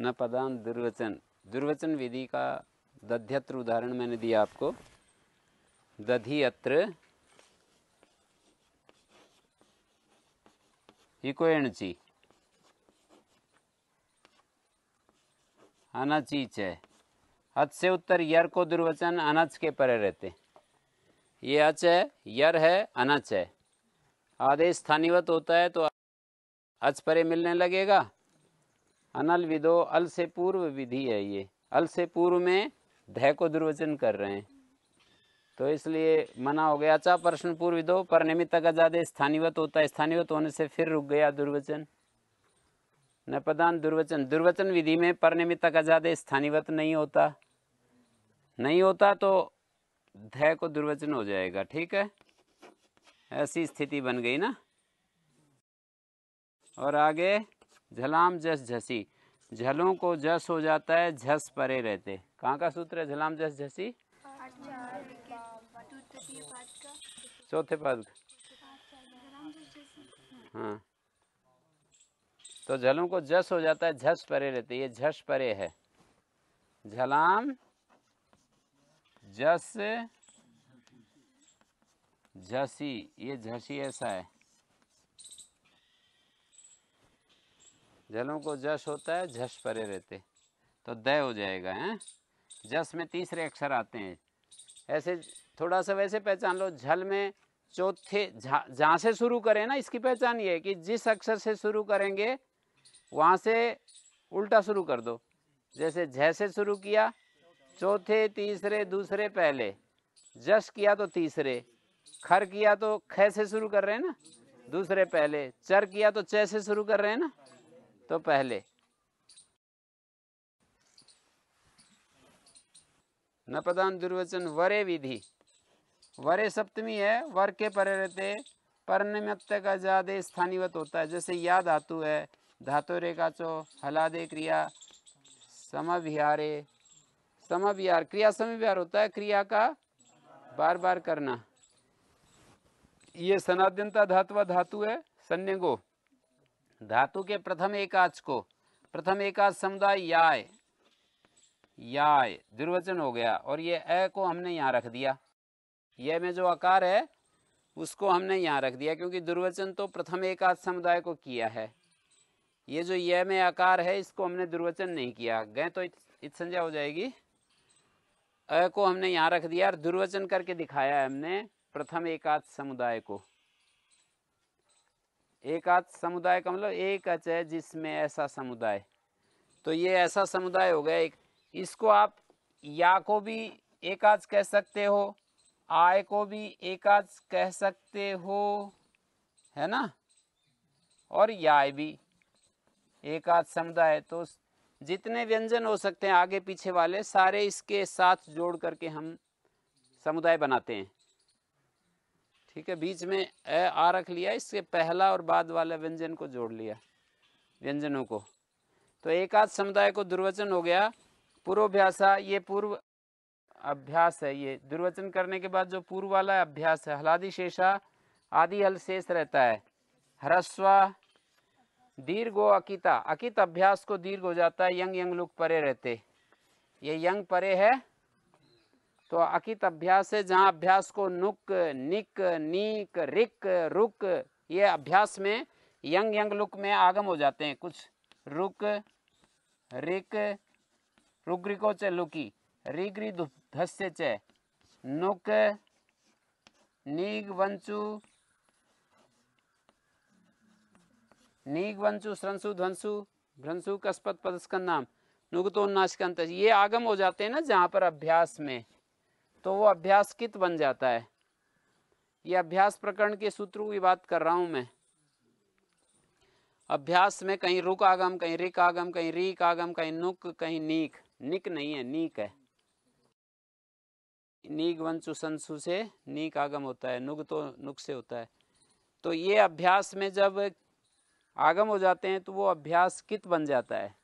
न पदान दुर्वचन, दुर्वचन विधि का दध्यत्र उदाहरण मैंने दिया आपको। दधि अत्र इको एणची अनचीच है। अच से उत्तर यर को दुर्वचन अनच के परे रहते। ये अच है, यर है, अनच है। आदेश स्थानीवत होता है तो अच परे मिलने लगेगा। अनल विदो, अल से पूर्व विधि है ये। अल से पूर्व में ध को दुर्वचन कर रहे हैं तो इसलिए मना हो गया। चा प्रश्न पूर्व विदो पर निमित्त का ज्यादा स्थानीवत होता है, स्थानीवत होने से फिर रुक गया दुर्वचन। न पदान दुर्वचन, दुर्वचन विधि में पर निमित्त का ज्यादा स्थानीवत नहीं होता, नहीं होता तो ध को दुर्वचन हो जाएगा। ठीक है, ऐसी स्थिति बन गई ना। और आगे झलाम जस झसी, झलों को जस हो जाता है, झस परे रहते। कहाँ का सूत्र है झलाम जस झसी? चौथे पद। हाँ, तो झलों को जस हो जाता है, झस परे रहते। ये झस परे है। झलाम जस झसी, ये झसी ऐसा है। झलों को जस होता है, झस परे रहते, तो द हो जाएगा। हैं, जस में तीसरे अक्षर आते हैं। ऐसे थोड़ा सा वैसे पहचान लो, झल में चौथे जहाँ से शुरू करें ना, इसकी पहचान ये है कि जिस अक्षर से शुरू करेंगे वहाँ से उल्टा शुरू कर दो। जैसे झ से शुरू किया, चौथे, तीसरे, दूसरे, पहले। जस किया तो तीसरे, खर किया तो ख से शुरू कर रहे हैं ना, दूसरे पहले। चर किया तो च से शुरू कर रहे हैं ना, तो पहले। न पदान दुर्वचन वरे विधि, वरे सप्तमी है, वर के परे रहते, पर निमित्त का ज्यादा स्थानीवत होता है। जैसे या धातु है, धातु रेखाचो, हलादे क्रिया, समविहारे, समविहार क्रिया, समविहार होता है क्रिया का बार बार करना। ये सनाद्यंता धातु धातु है। संज्ञको धातु के प्रथम एकाच को, प्रथम एकाच समुदाय याय, याय दुर्वचन हो गया। और ये ए को हमने यहाँ रख दिया, ये में जो आकार है उसको हमने यहाँ रख दिया, क्योंकि दुर्वचन तो प्रथम एकाच समुदाय को किया है। ये जो ये में आकार है इसको हमने दुर्वचन नहीं किया, गए तो इत संज्ञा हो जाएगी। अ को हमने यहाँ रख दिया और दुर्वचन करके दिखाया है हमने प्रथम एकाच समुदाय को। एकाच समुदाय का मतलब एक अच है जिसमें ऐसा समुदाय, तो ये ऐसा समुदाय हो गया एक। इसको आप या को भी एकाच कह सकते हो, आय को भी एकाच कह सकते हो, है ना, और याय भी एकाच समुदाय। तो जितने व्यंजन हो सकते हैं आगे पीछे वाले सारे इसके साथ जोड़ करके हम समुदाय बनाते हैं। ठीक है, बीच में ए आ रख लिया, इसके पहला और बाद वाले व्यंजन को जोड़ लिया, व्यंजनों को। तो एकाच समुदाय को दुर्वचन हो गया। पूर्वाभ्यासा, ये पूर्व अभ्यास है। ये दुर्वचन करने के बाद जो पूर्व वाला अभ्यास है, हलादि शेषा, आदि हल शेष रहता है। ह्रस्वा दीर्घो अकिता, अकित अभ्यास को दीर्घ हो जाता है, यंग यंग लुक परे रहते। ये यंग परे है तो अकित अभ्यास है। जहाँ अभ्यास को नुक, निक, नीक, रिक, रुक, ये अभ्यास में यंग यंग लुक में आगम हो जाते हैं। कुछ रुक, रिक, रुग्रिको च लुकी, रिग्री धस्य च, नुक, नीग वंचु, नीग वंचु, श्रंसु ध्वंसु, भ्रंसु कस्पत पदस्कंद नाम, नुगतो नाशकंत, ये आगम हो जाते हैं ना जहाँ पर अभ्यास में, तो वो अभ्यास कित बन जाता है। ये अभ्यास प्रकरण के सूत्रों की बात कर रहा हूं मैं। अभ्यास में कहीं रुक आगम, कहीं रिक आगम, कहीं रीक आगम, कहीं नुक, कहीं नीक, निक नहीं है, नीक है। नीक वंचु संसु से नीक आगम होता है, नुग तो नुक से होता है। तो ये अभ्यास में जब आगम हो जाते हैं तो वो अभ्यास कित बन जाता है।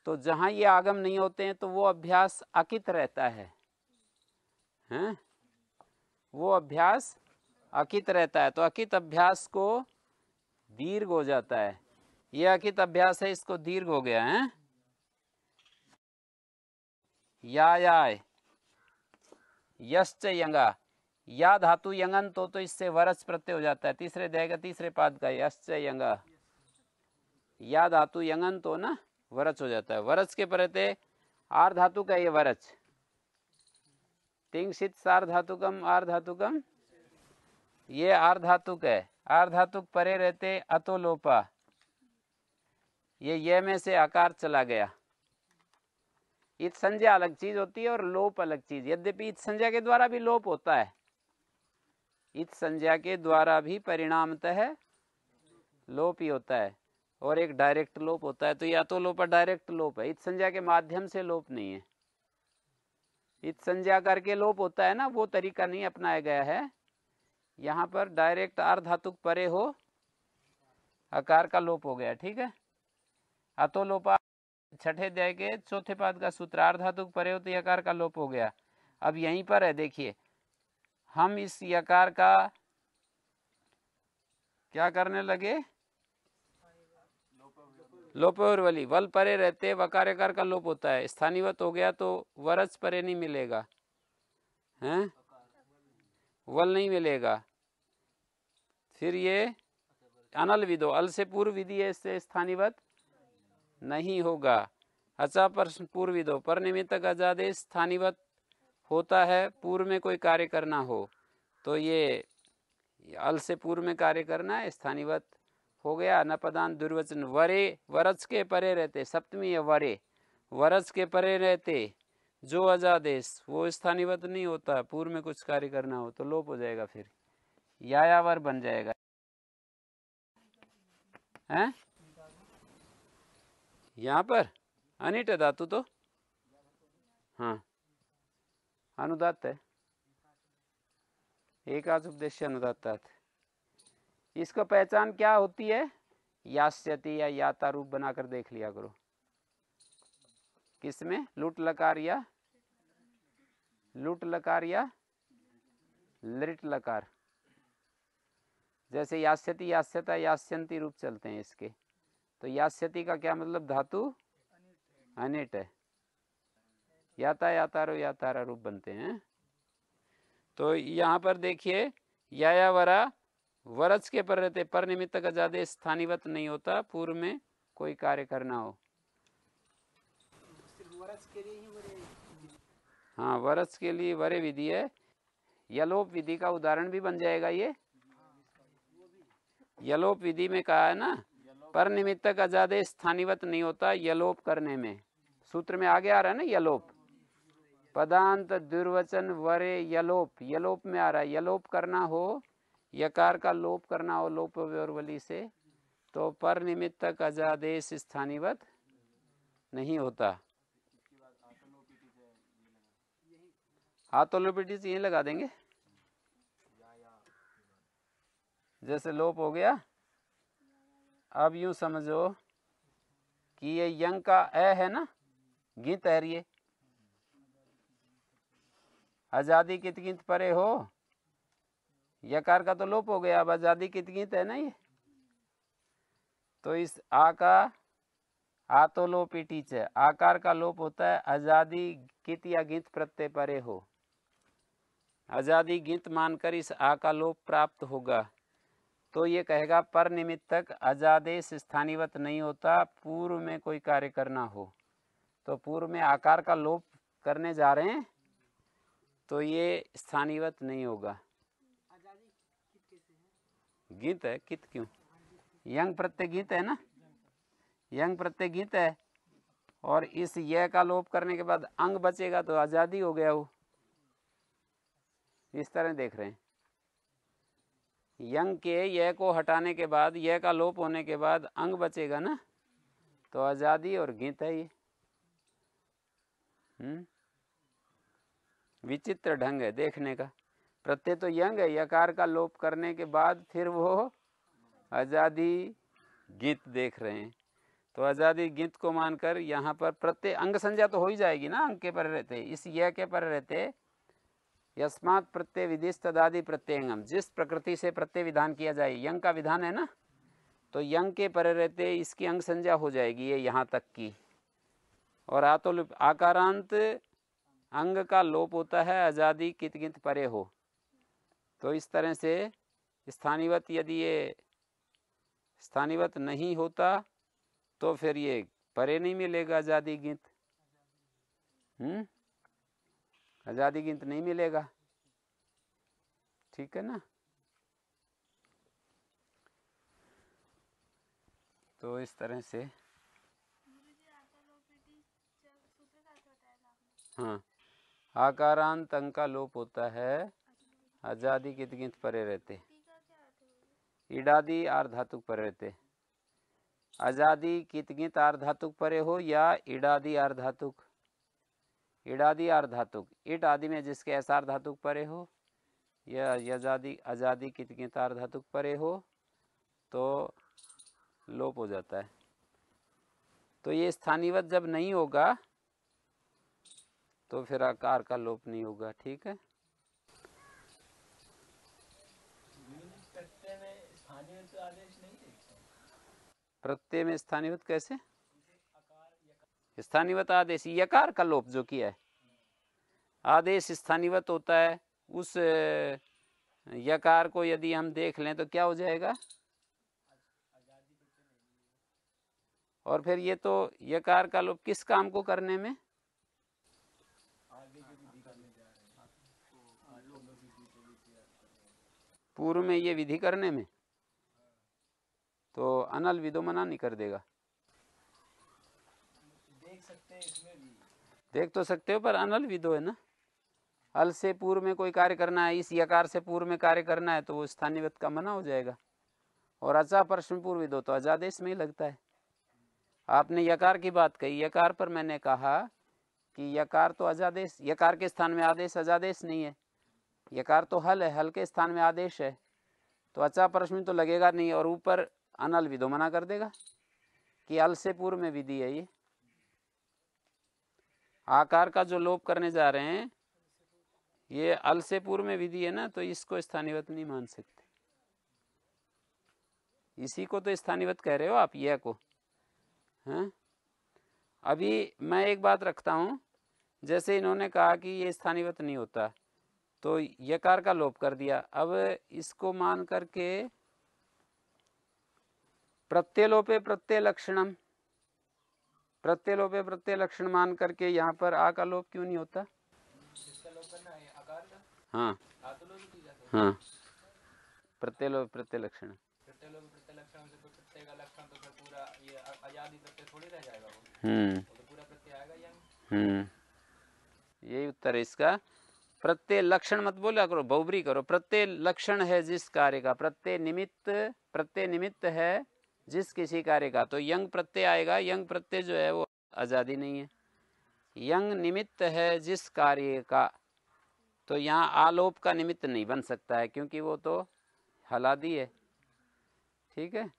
तो जहां ये आगम नहीं होते हैं तो वो अभ्यास अकित रहता है, हैं? वो अभ्यास अकित रहता है। तो अकित अभ्यास को दीर्घ हो जाता है। ये अकित अभ्यास है, इसको दीर्घ हो गया है। याय, यश्च यंगा, या धातु यंगन तो इससे वरच प्रत्यय हो जाता है, तीसरे अध्याय का तीसरे पाद का यश्च यंगा, या धातु यंगन तो ना वरच हो जाता है। वरच के परते आर धातु का ये वरच, तिंगसित सार धातुकम आर धातुकम, ये आर धातुक है। आर धातुक परे रहते अतो लोपा, ये में से आकार चला गया। इत संज्ञा अलग चीज होती है और लोप अलग चीज। यद्यपि इत संज्ञा के द्वारा भी लोप होता है, इत संज्ञा के द्वारा भी परिणामतः लोप ही होता है और एक डायरेक्ट लोप होता है। तो या तो लोप डायरेक्ट लोप है, इत संज्ञा के माध्यम से लोप नहीं है। इत संज्ञा करके लोप होता है ना, वो तरीका नहीं अपनाया गया है। यहाँ पर डायरेक्ट आर धातुक परे हो, आकार का लोप हो गया। ठीक है, अतो लोपा छठे अध्याय के चौथे पाद का सूत्र, आर धातुक परे हो तो यकार का लोप हो गया। अब यहीं पर है, देखिए हम इस यकार का क्या करने लगे, लोपोर्वली, वल परे रहते वकार यकार का लोप होता है। स्थानीवत हो गया तो वरच परे नहीं मिलेगा, हैं, वल नहीं मिलेगा। फिर ये अनल विदो, अल से पूर्व विधि है, इससे स्थानीवत नहीं होगा। अचा पर पूर्व विदो, पर निमित्तक अजादेश स्थानीवत होता है पूर्व में कोई कार्य करना हो तो ये अल से पूर्व में कार्य करना है, स्थानीवत हो गया। न पदान दुर्वचन, वरे वरच के परे रहते, सप्तमी है वरे, वरच के परे रहते जो अजादेश, वो स्थानीवत नहीं होता, पूर्व में कुछ कार्य करना हो तो लोप हो जाएगा, फिर यायावर बन जाएगा। हैं, यहाँ पर अनिट धातु तो हाँ अनुदात है, एकाच उपदेश अनुदात। इसको पहचान क्या होती है, यास्यति या याता रूप बनाकर देख लिया करो। किसमें, लुट लकार या लुट लकार या लिट लकार। जैसे यास्यति, यास्यता, यास्यंती रूप चलते हैं इसके। तो यास्यति का क्या मतलब, धातु अनिट है, याता यातारो यातारा रूप बनते हैं। तो यहाँ पर देखिए यायावरा वरच के पर रहते, पर निमित्त का ज्यादा स्थानीवत नहीं होता, पूर्व में कोई कार्य करना हो। हाँ, वरच के लिए वरे विधि है। यलोप विधि का उदाहरण भी बन जाएगा ये। यलोप विधि में कहा है ना, पर निमित्तक अजादे स्थानीवत नहीं होता यलोप करने में। सूत्र में आगे आ रहा है ना यलोप, पदांत दुर्वचन वरे यलोप, यलोप में आ रहा है। यलोप करना हो, यकार का लोप करना हो लोप व्यवरवली से, तो पर निमित्तक अजादेश स्थानीवत नहीं होता। हाथोलोपिटी से यही लगा देंगे, जैसे लोप हो गया। अब यूं समझो कि ये यंग का ए है ना, गिंत है, ये आजादी कित गिंत परे हो, यकार का तो लोप हो गया, अब आजादी कित गिंत है ना ये। तो इस आ का आ तो लोप इटीच है, आकार का लोप होता है आजादी कित या गिंत प्रत्यय परे हो। आजादी गिंत मानकर इस आ का लोप प्राप्त होगा। तो ये कहेगा पर निमित्तक अजादेश स्थानीवत नहीं होता, पूर्व में कोई कार्य करना हो। तो पूर्व में आकार का लोप करने जा रहे हैं तो ये स्थानीवत नहीं होगा। गीत है, कित क्यों, यंग प्रत्यय गीत है ना, यंग प्रत्यय गीत है। और इस ये का लोप करने के बाद अंग बचेगा तो आजादी हो गया वो। इस तरह देख रहे हैं, यंग के यह को हटाने के बाद, यह का लोप होने के बाद अंग बचेगा ना, तो आजादी और गीत है ये। विचित्र ढंग है देखने का। प्रत्यय तो यंग है, यकार का लोप करने के बाद फिर वो आजादी गीत देख रहे हैं। तो आजादी गीत को मानकर यहाँ पर प्रत्यय अंग संज्ञा तो हो ही जाएगी ना, अंग के पर रहते, इस यह के पर रहते यस्मात् प्रत्यय विधिस तदादि प्रत्ययंगम, जिस प्रकृति से प्रत्यय विधान किया जाए, यंग का विधान है ना, तो यंग के पर रहते इसकी अंग संज्ञा हो जाएगी ये यहाँ तक की। और आकारांत अंग का लोप होता है आजादी कित कित परे हो। तो इस तरह से स्थानीवत, यदि ये स्थानीवत नहीं होता तो फिर ये परे नहीं मिलेगा आजादी गिंत। आजादी गिंत नहीं मिलेगा, ठीक है ना। तो इस तरह से हाँ, आकारांत अंग का लोप होता है आजादी कित गिंत परे रहते, इडादी आर धातुक परे रहते। आजादी कित गिंत आर धातुक परे हो या इडादी आर धातुक, इडादी आर धातुक, इट आदि में जिसके एसार धातुक परे हो या यजादी आजादी कित गिंत आर धातुक परे हो तो लोप हो जाता है। तो ये स्थानीवत जब नहीं होगा तो फिर आकार का लोप नहीं होगा, ठीक है। प्रत्यय में स्थानीवत कैसे? स्थानीवत आदेश यकार का लोप जो किया है, आदेश स्थानीवत होता है। उस यकार को यदि हम देख लें तो क्या हो जाएगा? और फिर ये तो यकार का लोप किस काम को करने में? पूर्व में ये विधि करने में, तो अनल विदो मना नहीं कर देगा। देख सकते हैं इसमें भी, देख तो सकते हो पर अनल विदो है ना। अल से पूर्व में कोई कार्य करना है, इस यकार से पूर्व में कार्य करना है तो वो स्थानीवत का मना हो जाएगा। और अचा प्रश्न पूर्व विदो तो अजादेश में ही लगता है। आपने यकार की बात कही, यकार पर मैंने कहा कि यकार तो अजादेश, यकार के स्थान में आदेश अजादेश नहीं है। यकार तो हल है, हल के स्थान में आदेश है, तो अचा प्रश्न तो लगेगा नहीं। और ऊपर अनल विदो मना कर देगा कि अल से पूर्व में विधि है। ये आकार का जो लोप करने जा रहे हैं ये अल से पूर्व में विधि है ना, तो इसको स्थानीवत नहीं मान सकते। इसी को तो स्थानीवत कह रहे हो आप, यह को हैं। अभी मैं एक बात रखता हूं, जैसे इन्होंने कहा कि ये स्थानीवत नहीं होता तो यकार का लोप कर दिया। अब इसको मान करके प्रत्यलोपे प्रत्यय लक्षणम, प्रत्यलोपे प्रत्यय लक्षण मान करके यहाँ पर आ का लोप क्यों नहीं होता? हाँ हाँ, प्रत्यलोप प्रत्यय लक्षण, यही उत्तर है इसका। प्रत्यय लक्षण मत बोला करो, बहुब्री करो। प्रत्यय लक्षण है जिस कार्य का, प्रत्यय निमित्त, प्रत्यय निमित्त है जिस किसी कार्य का, तो यंग प्रत्यय आएगा। यंग प्रत्यय जो है वो आजादी नहीं है। यंग निमित्त है जिस कार्य का, तो यहाँ आलोप का निमित्त नहीं बन सकता है क्योंकि वो तो हलादी है, ठीक है।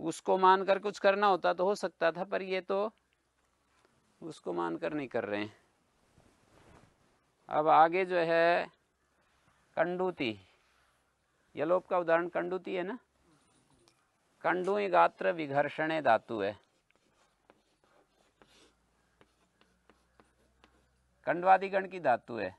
उसको मानकर कुछ करना होता तो हो सकता था, पर ये तो उसको मानकर नहीं कर रहे हैं। अब आगे जो है कंडूति, यलोप का उदाहरण कंडूति है ना। कंडुई गात्र विघर्षणे धातु है, कंडवादिगण की धातु है।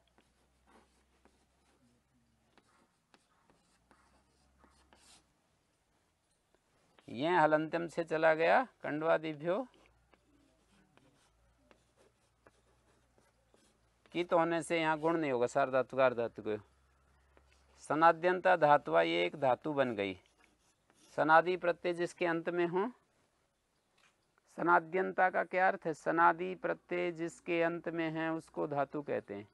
यह हलंत्यम से चला गया कंडवादिभ्यो, कित होने से यहाँ गुण नहीं होगा, सार धातु कार धातु को। सनाद्यंता धातुआ, ये एक धातु बन गई। सनादि प्रत्यय जिसके अंत में हो, सनाद्यंता का क्या अर्थ है? सनादि प्रत्यय जिसके अंत में है उसको धातु कहते हैं।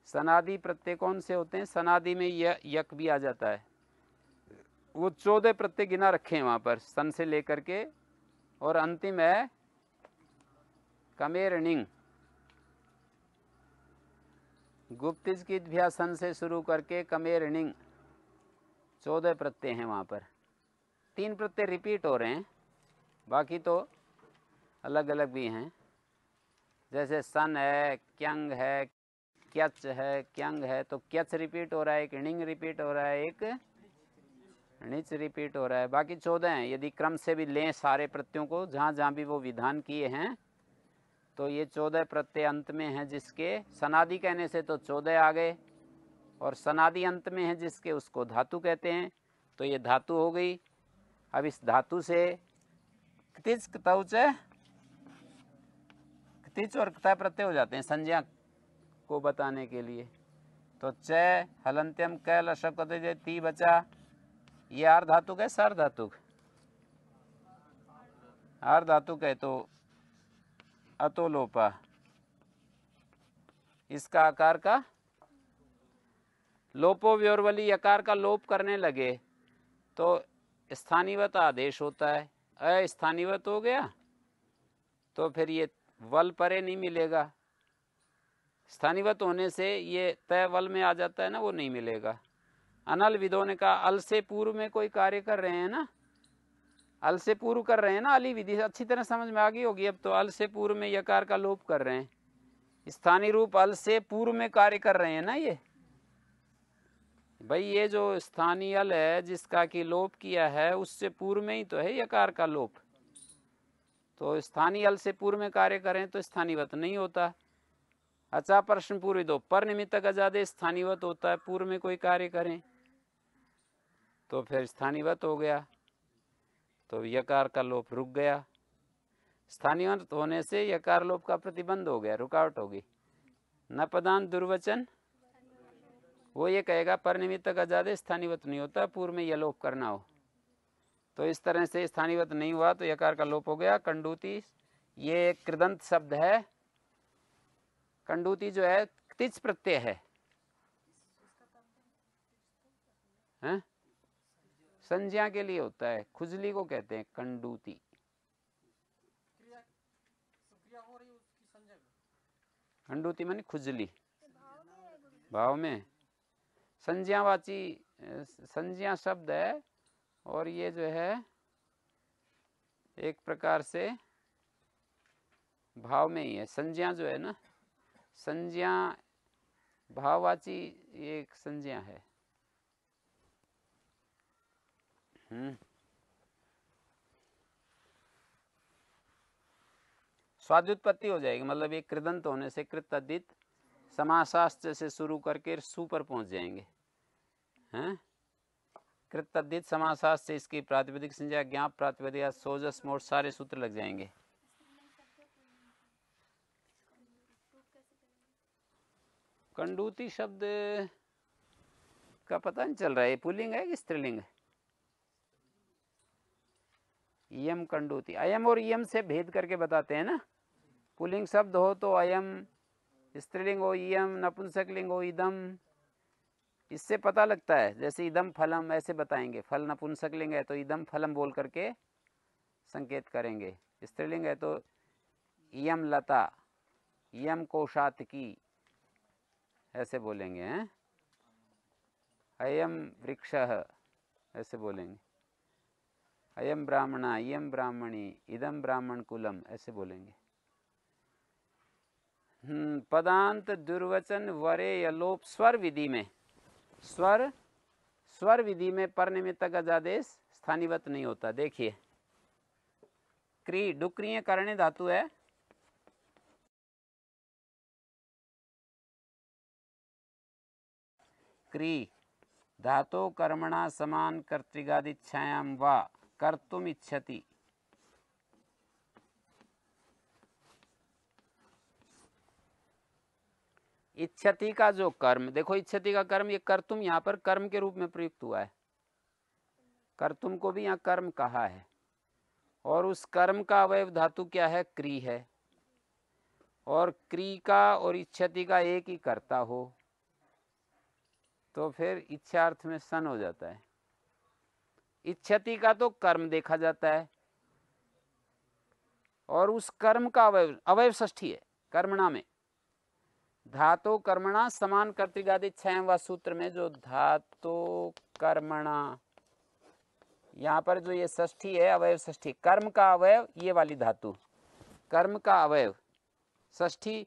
सनादि प्रत्यय कौन से होते हैं? सनादि में यक भी आ जाता है। वो 14 प्रत्यय गिना रखे हैं वहां पर, सन से लेकर के, और अंतिम है कमेरनिंग। गुप्तिज की सन से शुरू करके कमेरनिंग 14 प्रत्यय हैं वहां पर। 3 प्रत्यय रिपीट हो रहे हैं, बाकी तो अलग अलग भी हैं। जैसे सन है, क्यंग है, क्यच है, क्यंग है, तो क्यच रिपीट हो रहा है, एक णिंग रिपीट हो रहा है, एक णिच रिपीट हो रहा है। बाकी 14 हैं। यदि क्रम से भी लें सारे प्रत्ययों को, जहाँ जहाँ भी वो विधान किए हैं तो ये 14 प्रत्यय अंत में है जिसके, सनादि कहने से तो 14 आ गए, और सनादि अंत में है जिसके उसको धातु कहते हैं, तो ये धातु हो गई। अब इस धातु से क्तिच क्तौच क्तिच और क्ता प्रत्यय हो जाते हैं संज्ञा को बताने के लिए। तो च हलंत्यम क लशक ती बचा, ये आर धातुक है सार धातुक? आर धातुक है, तो अतो लोपा, इसका आकार का लोपो व्योरवली यकार का लोप करने लगे तो स्थानीवत आदेश होता है, अस्थानीवत हो गया तो फिर ये वल परे नहीं मिलेगा, स्थानीवत होने से ये तय वल में आ जाता है ना, वो नहीं मिलेगा। अनल विदों ने कहा अल से पूर्व में कोई कार्य कर रहे हैं ना, अल से पूर्व कर रहे हैं ना, अली विधि अच्छी तरह समझ में आ गई होगी अब तो। अल से पूर्व में यकार का लोप कर रहे हैं, स्थानीय रूप अल से पूर्व में कार्य कर रहे हैं ना ये भाई, ये जो स्थानीय अल है जिसका कि लोप किया है उससे पूर्व में ही तो है यकार का लोप, तो स्थानीय अल से पूर्व में कार्य करें तो स्थानीयवत नहीं होता। अच्छा प्रश्न पूर्व दो, पर निमित्तक अजादे स्थानीयवत होता है, पूर्व में कोई कार्य करें तो फिर स्थानीयवत हो गया, तो यकार का लोप रुक गया। स्थानीयवत होने से यकार लोप का प्रतिबंध हो गया, रुकावट होगी। न पदांत दुर्वचन, वो ये कहेगा पर निमित्तक अजादे स्थानीयवत नहीं होता, पूर्व में यह लोप करना हो, तो इस तरह से स्थानीयवत नहीं हुआ तो यकार का लोप हो गया। कंडूति, ये एक कृदंत शब्द है, कंडूति जो है तिच प्रत्यय है, हैं? संज्ञा के लिए होता है, खुजली को कहते हैं कंडूति। कंडूति माने खुजली, भाव में संज्ञावाची संज्ञा शब्द है, और ये जो है एक प्रकार से भाव में ही है। संज्ञा जो है ना, संज्ञा भाववाची एक संज्ञा है। स्वाद्युत्पत्ति हो जाएगी, मतलब एक कृदंत होने से कृत अदित समासास्त्र से शुरू करके सु पर पहुंच जाएंगे, हैं? कृत अदित समासास्त्र से इसकी प्रातिपदिक संज्ञा, ज्ञाप प्रातिपदिक, सोजस मोट सारे सूत्र लग जाएंगे। कंडूति शब्द का पता नहीं चल रहा है, पुल्लिंग है कि स्त्रीलिंग है? यम कंडूति, अयम और यम से भेद करके बताते हैं ना, पुल्लिंग शब्द हो तो अयम, स्त्रीलिंग हो यम, नपुंसकलिंग हो इदम, इससे पता लगता है। जैसे इदम फलम ऐसे बताएंगे, फल नपुंसकलिंग है तो इदम फलम बोल करके संकेत करेंगे, स्त्रीलिंग है तो यम लता, यम कोशातकी ऐसे बोलेंगे, हैं? अयम वृक्षः ऐसे बोलेंगे, अयम ब्राह्मणा, यम ब्राह्मणी, इदम ब्राह्मण कुलम ऐसे बोलेंगे। पदांत दुर्वचन वरे यलोप स्वर विधि में, स्वर विधि में पर निमित्तक अजादेश स्थानीवत नहीं होता। देखिए क्री डुक्रिय करणे धातु है, क्री धातो कर्मणा समान कर्तृगादिच्छायाम वा कर्तुम इच्छति, इच्छति का जो कर्म, देखो इच्छति का कर्म, ये कर्तुम यहाँ पर कर्म के रूप में प्रयुक्त हुआ है, कर्तुम को भी यहाँ कर्म कहा है, और उस कर्म का अवयव धातु क्या है? क्री है, और क्री का और इच्छति का एक ही कर्ता हो तो फिर इच्छार्थ में सन हो जाता है। इच्छति का तो कर्म देखा जाता है, और उस कर्म का अवयव षष्ठी है कर्मणा में, धातो कर्मणा समान कर्तृगादि छयम व सूत्र में जो धातो कर्मणा, यहाँ पर जो ये षष्ठी है अवयव षष्ठी, कर्म का अवयव ये वाली धातु, कर्म का अवयव षष्ठी,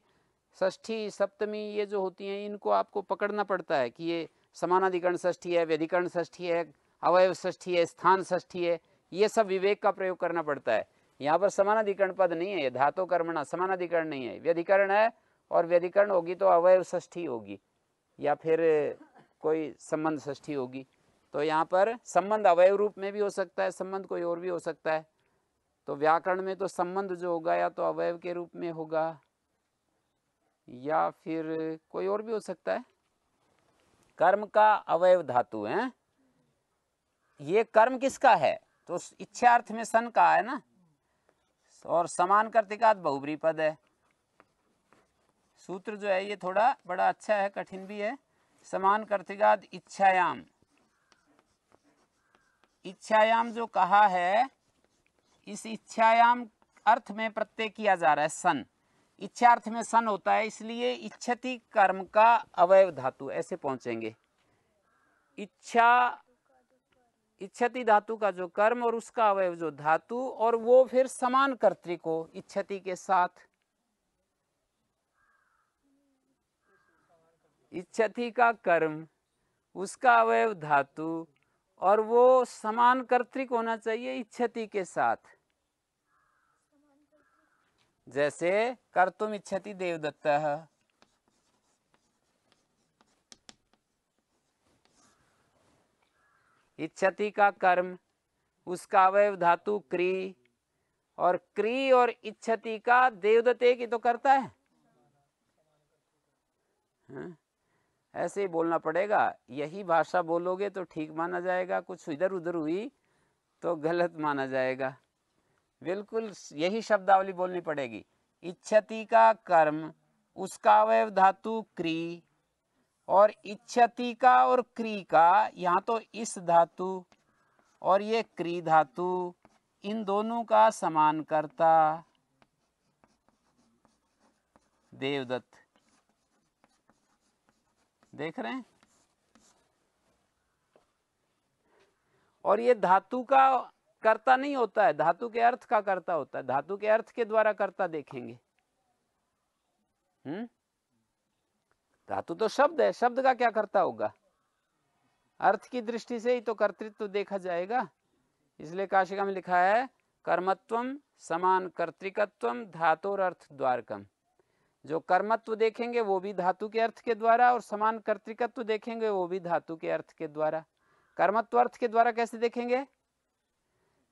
षष्ठी सप्तमी ये जो होती हैं इनको आपको पकड़ना पड़ता है कि ये समानाधिकरण षष्ठी है, व्यधिकरण षष्ठी है, अवयव षष्ठी है, स्थान षष्ठी है, ये सब विवेक का प्रयोग करना पड़ता है। यहाँ पर समानाधिकरण पद नहीं है, धातो कर्मणा समानाधिकरण नहीं है, व्यधिकरण है, और व्यधिकरण होगी तो अवयव षष्ठी होगी या फिर कोई संबंध षष्ठी होगी। तो यहाँ पर संबंध अवयव रूप में भी हो सकता है, संबंध कोई और भी हो सकता है। तो व्याकरण में तो संबंध जो होगा या तो अवयव के रूप में होगा या फिर कोई और भी हो सकता है। कर्म का अवयव धातु है। ये कर्म किसका है? तो इच्छार्थ में सन का है ना, और समान कर्तिकात बहुब्री पद है। सूत्र जो है ये थोड़ा बड़ा अच्छा है, कठिन भी है। समान कर्तिकात इच्छायाम, इच्छायाम जो कहा है, इस इच्छायाम अर्थ में प्रत्यय किया जा रहा है सन, इच्छार्थ में सन होता है, इसलिए इच्छति कर्म का अवयव धातु, ऐसे पहुंचेंगे। इच्छा, इच्छति धातु का जो कर्म और उसका अवयव जो धातु, और वो फिर समान कर्तृ को इच्छति के साथ, इच्छति का कर्म उसका अवयव धातु और वो समान कर्तृक होना चाहिए इच्छति के साथ। जैसे कर्तुम इच्छति देवदत्तः, इच्छति का कर्म उसका अवयव धातु क्री, और क्री और इच्छति का देवदत्त एक ही तो करता है। ऐसे ही बोलना पड़ेगा, यही भाषा बोलोगे तो ठीक माना जाएगा, कुछ इधर उधर हुई तो गलत माना जाएगा। बिल्कुल यही शब्दावली बोलनी पड़ेगी। इच्छति का कर्म उसका अवयव धातु क्री, और इच्छति का और क्री का, यहाँ तो इस धातु और ये क्री धातु, इन दोनों का समान कर्ता देवदत्त। देख रहे हैं? और ये धातु का कर्ता नहीं होता है, धातु के अर्थ का कर्ता होता है। धातु के अर्थ के द्वारा कर्ता देखेंगे। धातु तो शब्द है, शब्द का क्या कर्ता होगा? अर्थ की दृष्टि से ही तो कर्तृत्व देखा जाएगा। इसलिए काशिका में लिखा है कर्मत्वम समान कर्तृकत्वम धातोर अर्थ द्वारकम। जो कर्मत्व देखेंगे वो भी धातु के अर्थ के द्वारा, और समान कर्तृकत्व देखेंगे वो भी धातु के अर्थ के द्वारा। कर्मत्व अर्थ के द्वारा कैसे देखेंगे?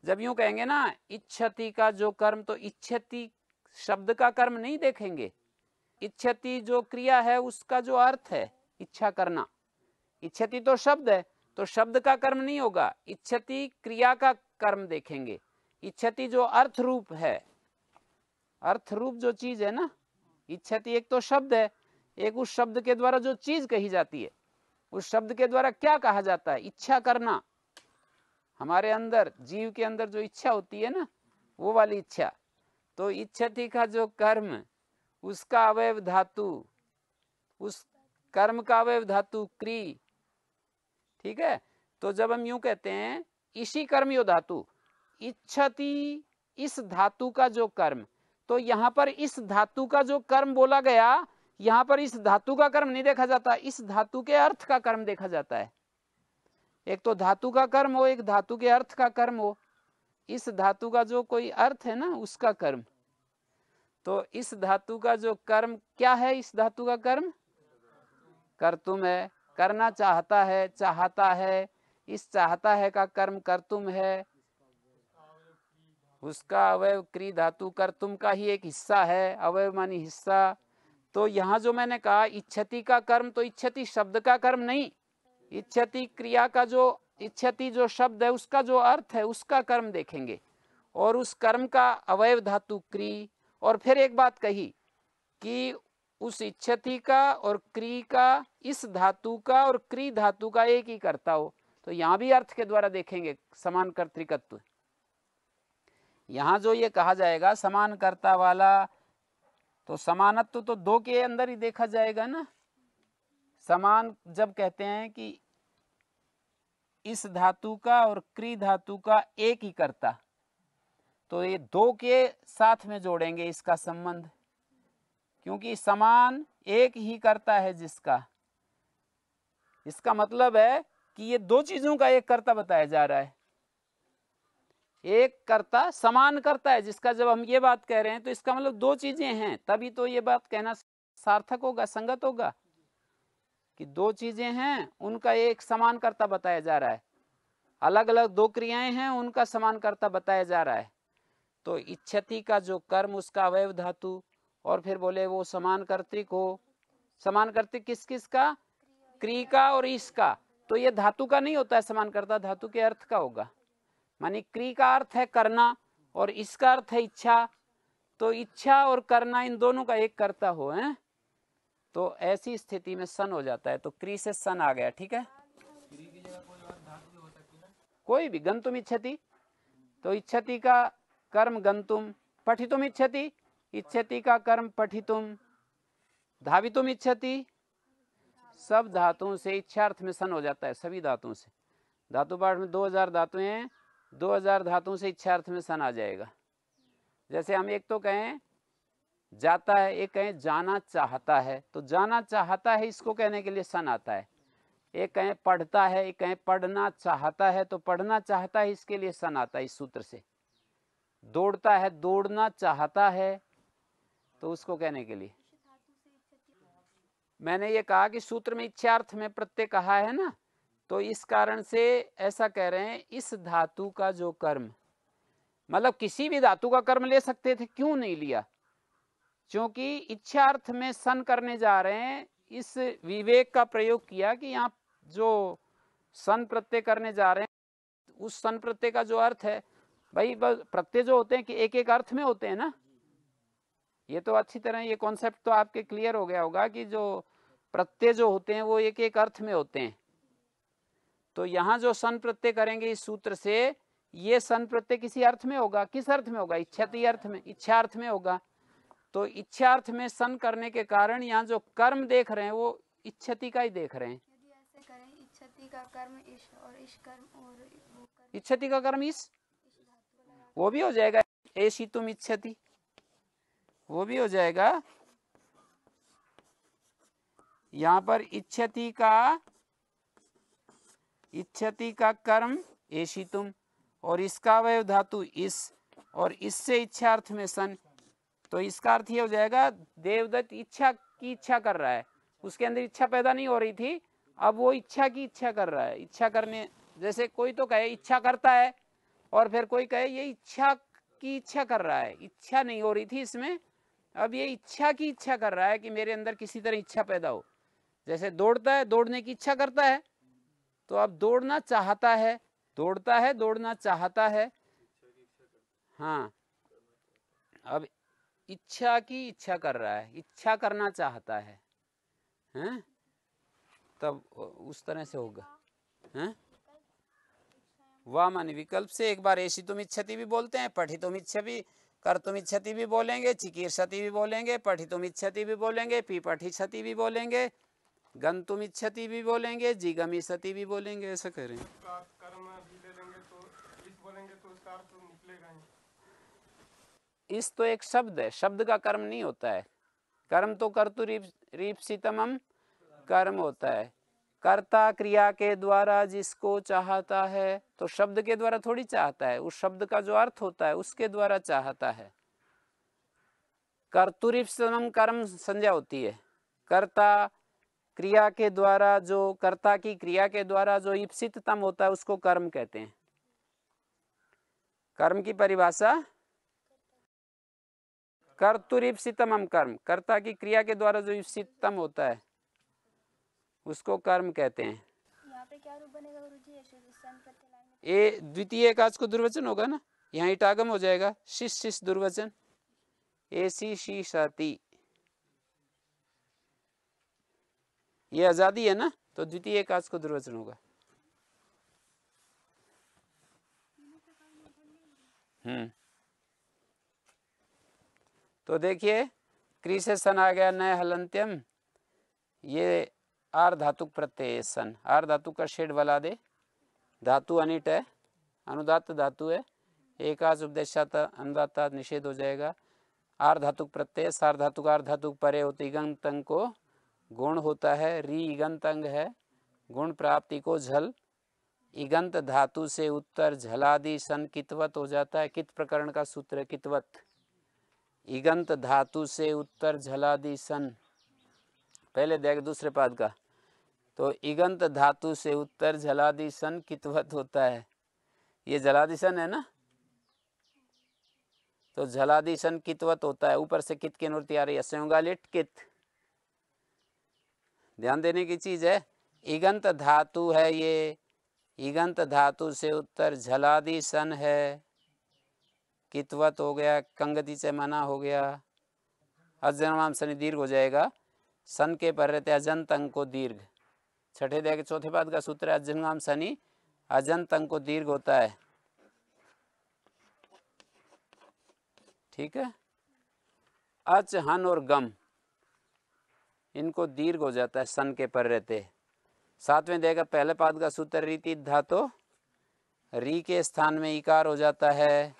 जब यूं कहेंगे ना इच्छति का जो कर्म, तो इच्छति शब्द का कर्म नहीं देखेंगे, इच्छति जो क्रिया है उसका जो अर्थ है इच्छा करना। इच्छति तो शब्द है, तो शब्द का कर्म नहीं होगा, इच्छति क्रिया का कर्म देखेंगे। इच्छति जो अर्थ रूप है, अर्थ रूप जो चीज है ना, इच्छति एक तो शब्द है, एक उस शब्द के द्वारा जो चीज कही जाती है, उस शब्द के द्वारा क्या कहा जाता है? इच्छा करना। हमारे अंदर, जीव के अंदर जो इच्छा होती है ना, वो वाली इच्छा। तो इच्छति का जो कर्म उसका अवयव धातु, उस कर्म का अवयव धातु क्री। ठीक है? तो जब हम यूं कहते हैं इसी कर्मयो धातु, इच्छति इस धातु का जो कर्म, तो यहां पर इस धातु का जो कर्म बोला गया, यहां पर इस धातु का कर्म नहीं देखा जाता, इस धातु के अर्थ का कर्म देखा जाता है। एक तो धातु का कर्म हो, एक धातु के अर्थ का कर्म हो। इस धातु का जो कोई अर्थ है ना उसका कर्म, तो इस धातु का जो कर्म क्या है? इस धातु का कर्म कर्तुम है, करना चाहता है, चाहता है। इस चाहता है का कर्म कर्तुम है, उसका अवयव क्री धातु कर्तुम का ही एक हिस्सा है, अवयव मानी हिस्सा। तो यहाँ जो मैंने कहा इच्छति का कर्म, तो इच्छति शब्द का कर्म नहीं, इच्छति क्रिया का जो, इच्छति जो शब्द है उसका जो अर्थ है उसका कर्म देखेंगे, और उस कर्म का अवयव धातु क्री। और फिर एक बात कही कि उस इच्छति का और क्री का, इस धातु का और क्री धातु का एक ही कर्ता हो। तो यहाँ भी अर्थ के द्वारा देखेंगे समान कर्तृकत्व। यहाँ जो ये कहा जाएगा समान कर्ता वाला, तो समानत्व तो दो के अंदर ही देखा जाएगा ना। समान जब कहते हैं कि इस धातु का और क्री धातु का एक ही कर्ता, तो ये दो के साथ में जोड़ेंगे इसका संबंध, क्योंकि समान एक ही कर्ता है जिसका। इसका मतलब है कि ये दो चीजों का एक कर्ता बताया जा रहा है। एक कर्ता समान करता है, जिसका जब हम ये बात कह रहे हैं तो इसका मतलब दो चीजें हैं, तभी तो ये बात कहना सार्थक होगा, संगत होगा कि दो चीजें हैं उनका एक समान कर्ता बताया जा रहा है, अलग अलग दो क्रियाएं हैं उनका समान कर्ता बताया जा रहा है। तो इच्छति का जो कर्म उसका अवयव धातु, और फिर बोले वो समान कर्तृक हो। समान कर्तृक किस किस का? क्री का और इसका। तो ये धातु का नहीं होता है समान कर्ता, धातु के अर्थ का होगा। मानी क्री का अर्थ है करना और इसका अर्थ है इच्छा, तो इच्छा और करना इन दोनों का एक कर्ता हो है, तो ऐसी स्थिति में सन हो जाता है। तो क्री से सन आ गया, ठीक है। कोई भी, गंतुम इच्छति, तो इच्छति का कर्म गंतुम, पठितुम इच्छति, इच्छति का कर्म पठितुम, धावितुम इच्छति, सब धातुओं से इच्छार्थ में सन हो जाता है, सभी धातुओं से। धातु पाठ में 2000 धातुएं हैं, 2000 धातुओं से इच्छार्थ में सन आ जाएगा। जैसे हम एक तो कहें जाता है, एक कहें जाना चाहता है, तो जाना चाहता है इसको कहने के लिए सन आता है। एक कहें पढ़ता है, एक कहें पढ़ना चाहता है, तो पढ़ना चाहता है इसके लिए सन आता है इस सूत्र से। दौड़ता है, दौड़ना चाहता है, तो उसको कहने के लिए मैंने ये कहा कि सूत्र में इच्छार्थ में प्रत्यय कहा है ना, तो इस कारण से ऐसा कह रहे हैं इस धातु का जो कर्म, मतलब किसी भी धातु का कर्म ले सकते थे, क्यों नहीं लिया? क्योंकि इच्छार्थ में सन करने जा रहे हैं, इस विवेक का प्रयोग किया कि यहाँ जो सन प्रत्यय करने जा रहे हैं उस सन प्रत्यय का जो अर्थ है, भाई प्रत्यय जो होते हैं कि एक एक अर्थ में होते हैं ना, ये तो अच्छी तरह ये कॉन्सेप्ट तो आपके क्लियर हो गया होगा कि जो प्रत्यय जो होते हैं वो एक एक अर्थ में होते हैं। तो यहाँ जो सन प्रत्यय करेंगे इस सूत्र से, ये सन प्रत्यय किसी अर्थ में होगा। किस अर्थ में होगा? इच्छति अर्थ में, इच्छार्थ में होगा। तो इच्छार्थ में सन करने के कारण यहाँ जो कर्म देख रहे हैं वो इच्छति का ही देख रहे हैं। यदि ऐसे करें इच्छति का कर्म इश और इश कर्म और वो कर्म, इच्छति का कर्म इस, वो भी हो जाएगा। ऐसी तुम इच्छति, वो भी हो जाएगा। यहाँ पर इच्छति का कर्म ऐसी तुम और इसका अवयव धातु इस, और इससे इच्छार्थ में सन, तो इसका अर्थ ये हो जाएगा देवदत्त इच्छा की इच्छा कर रहा है, उसके अंदर इच्छा पैदा नहीं हो रही थी, अब वो इच्छा की इच्छा कर रहा है। इच्छा करने, जैसे कोई तो कहे इच्छा करता है और फिर कोई कहे ये इच्छा की इच्छा कर रहा है, इच्छा नहीं हो रही थी इसमें, अब ये इच्छा की इच्छा कर रहा है कि मेरे अंदर किसी तरह इच्छा पैदा हो। जैसे दौड़ता है, दौड़ने की इच्छा करता है, तो अब दौड़ना चाहता है, दौड़ता है, दौड़ना चाहता है, हाँ, अब इच्छा की इच्छा कर रहा है, इच्छा करना चाहता है, हैं? तब उस तरह से होगा, हैं? वाह मानी विकल्प से एक बार ऐसी तुम इच्छति भी बोलते हैं, पढ़ी तुम इच्छा भी, कर तुम इच्छति भी बोलेंगे, चिकीर्षति भी बोलेंगे, पढ़ी तुम इच्छति भी बोलेंगे, पी पठिछति भी बोलेंगे, गन तुम इच्छति भी बोलेंगे, जिगमी सती भी बोलेंगे। ऐसा करें इस तो एक शब्द है, शब्द का कर्म नहीं होता है। कर्म तो कर्तु रीप्सितमम कर्म होता है, कर्ता क्रिया के द्वारा जिसको चाहता है, तो शब्द के द्वारा थोड़ी चाहता है, उस शब्द का जो अर्थ होता है उसके द्वारा चाहता है। कर्तुरीप्सितमम कर्म संज्ञा होती है, कर्ता क्रिया के द्वारा, जो कर्ता की क्रिया के द्वारा जो ईप्सिततम होता है उसको कर्म कहते हैं। कर्म की परिभाषा कर्तुरीप्सितमम कर्म, कर्ता की क्रिया के द्वारा जो ईप्सिततम होता है उसको कर्म कहते हैं। यहाँ पे क्या रूप बनेगा गुरुजी? ये द्वितीय एकाच को दुर्वचन होगा ना, यहाँ इटागम हो जाएगा, शिश शिश दुर्वचन, एसी शी सती, ये आजादी है ना, तो द्वितीय एकाच को दुर्वचन होगा। तो देखिए क्री से सन आ गया, नय हलंत्यम, ये आर धातुक प्रत्यय सन, आर धातु का शेड वाला दे, धातु अनिट है, अनुदात धातु है, एकाच उपदेशात अनुदाता निषेध हो जाएगा। आर धातुक प्रत्यय, सार धातुक आर धातुक परे होती इगंत अंग को गुण होता है, री इगंत अंग है, गुण प्राप्ति को झल इगंत धातु से उत्तर झलादि सन कितवत हो जाता है। कित प्रकरण का सूत्र है कितवत। इगंत धातु से उत्तर झलादि सन, पहले देख दूसरे पाद का, तो इगंत धातु से उत्तर झलादि सन कितवत होता है। ये झलादि सन है ना, तो झलादि सन कितवत होता है। ऊपर से कित की अनुवृत्ति आ रही है, संयोगा लिट कित। ध्यान देने की चीज है, इगंत धातु है ये, इगंत धातु से उत्तर झलादि सन है, कितवत हो गया, कंगति से मना हो गया, अजन्माम सनि दीर्घ हो जाएगा। सन के पर रहते अजंत अंक को दीर्घ। छठे अध्याय के चौथे पाद का सूत्र है अजन्माम सनि अजंत अंक को दीर्घ होता है। ठीक है। अच हन और गम इनको दीर्घ हो जाता है सन के पर रहते। सातवें अध्याय का पहले पाद का सूत्र रीति धातु, री के स्थान में इकार हो जाता है।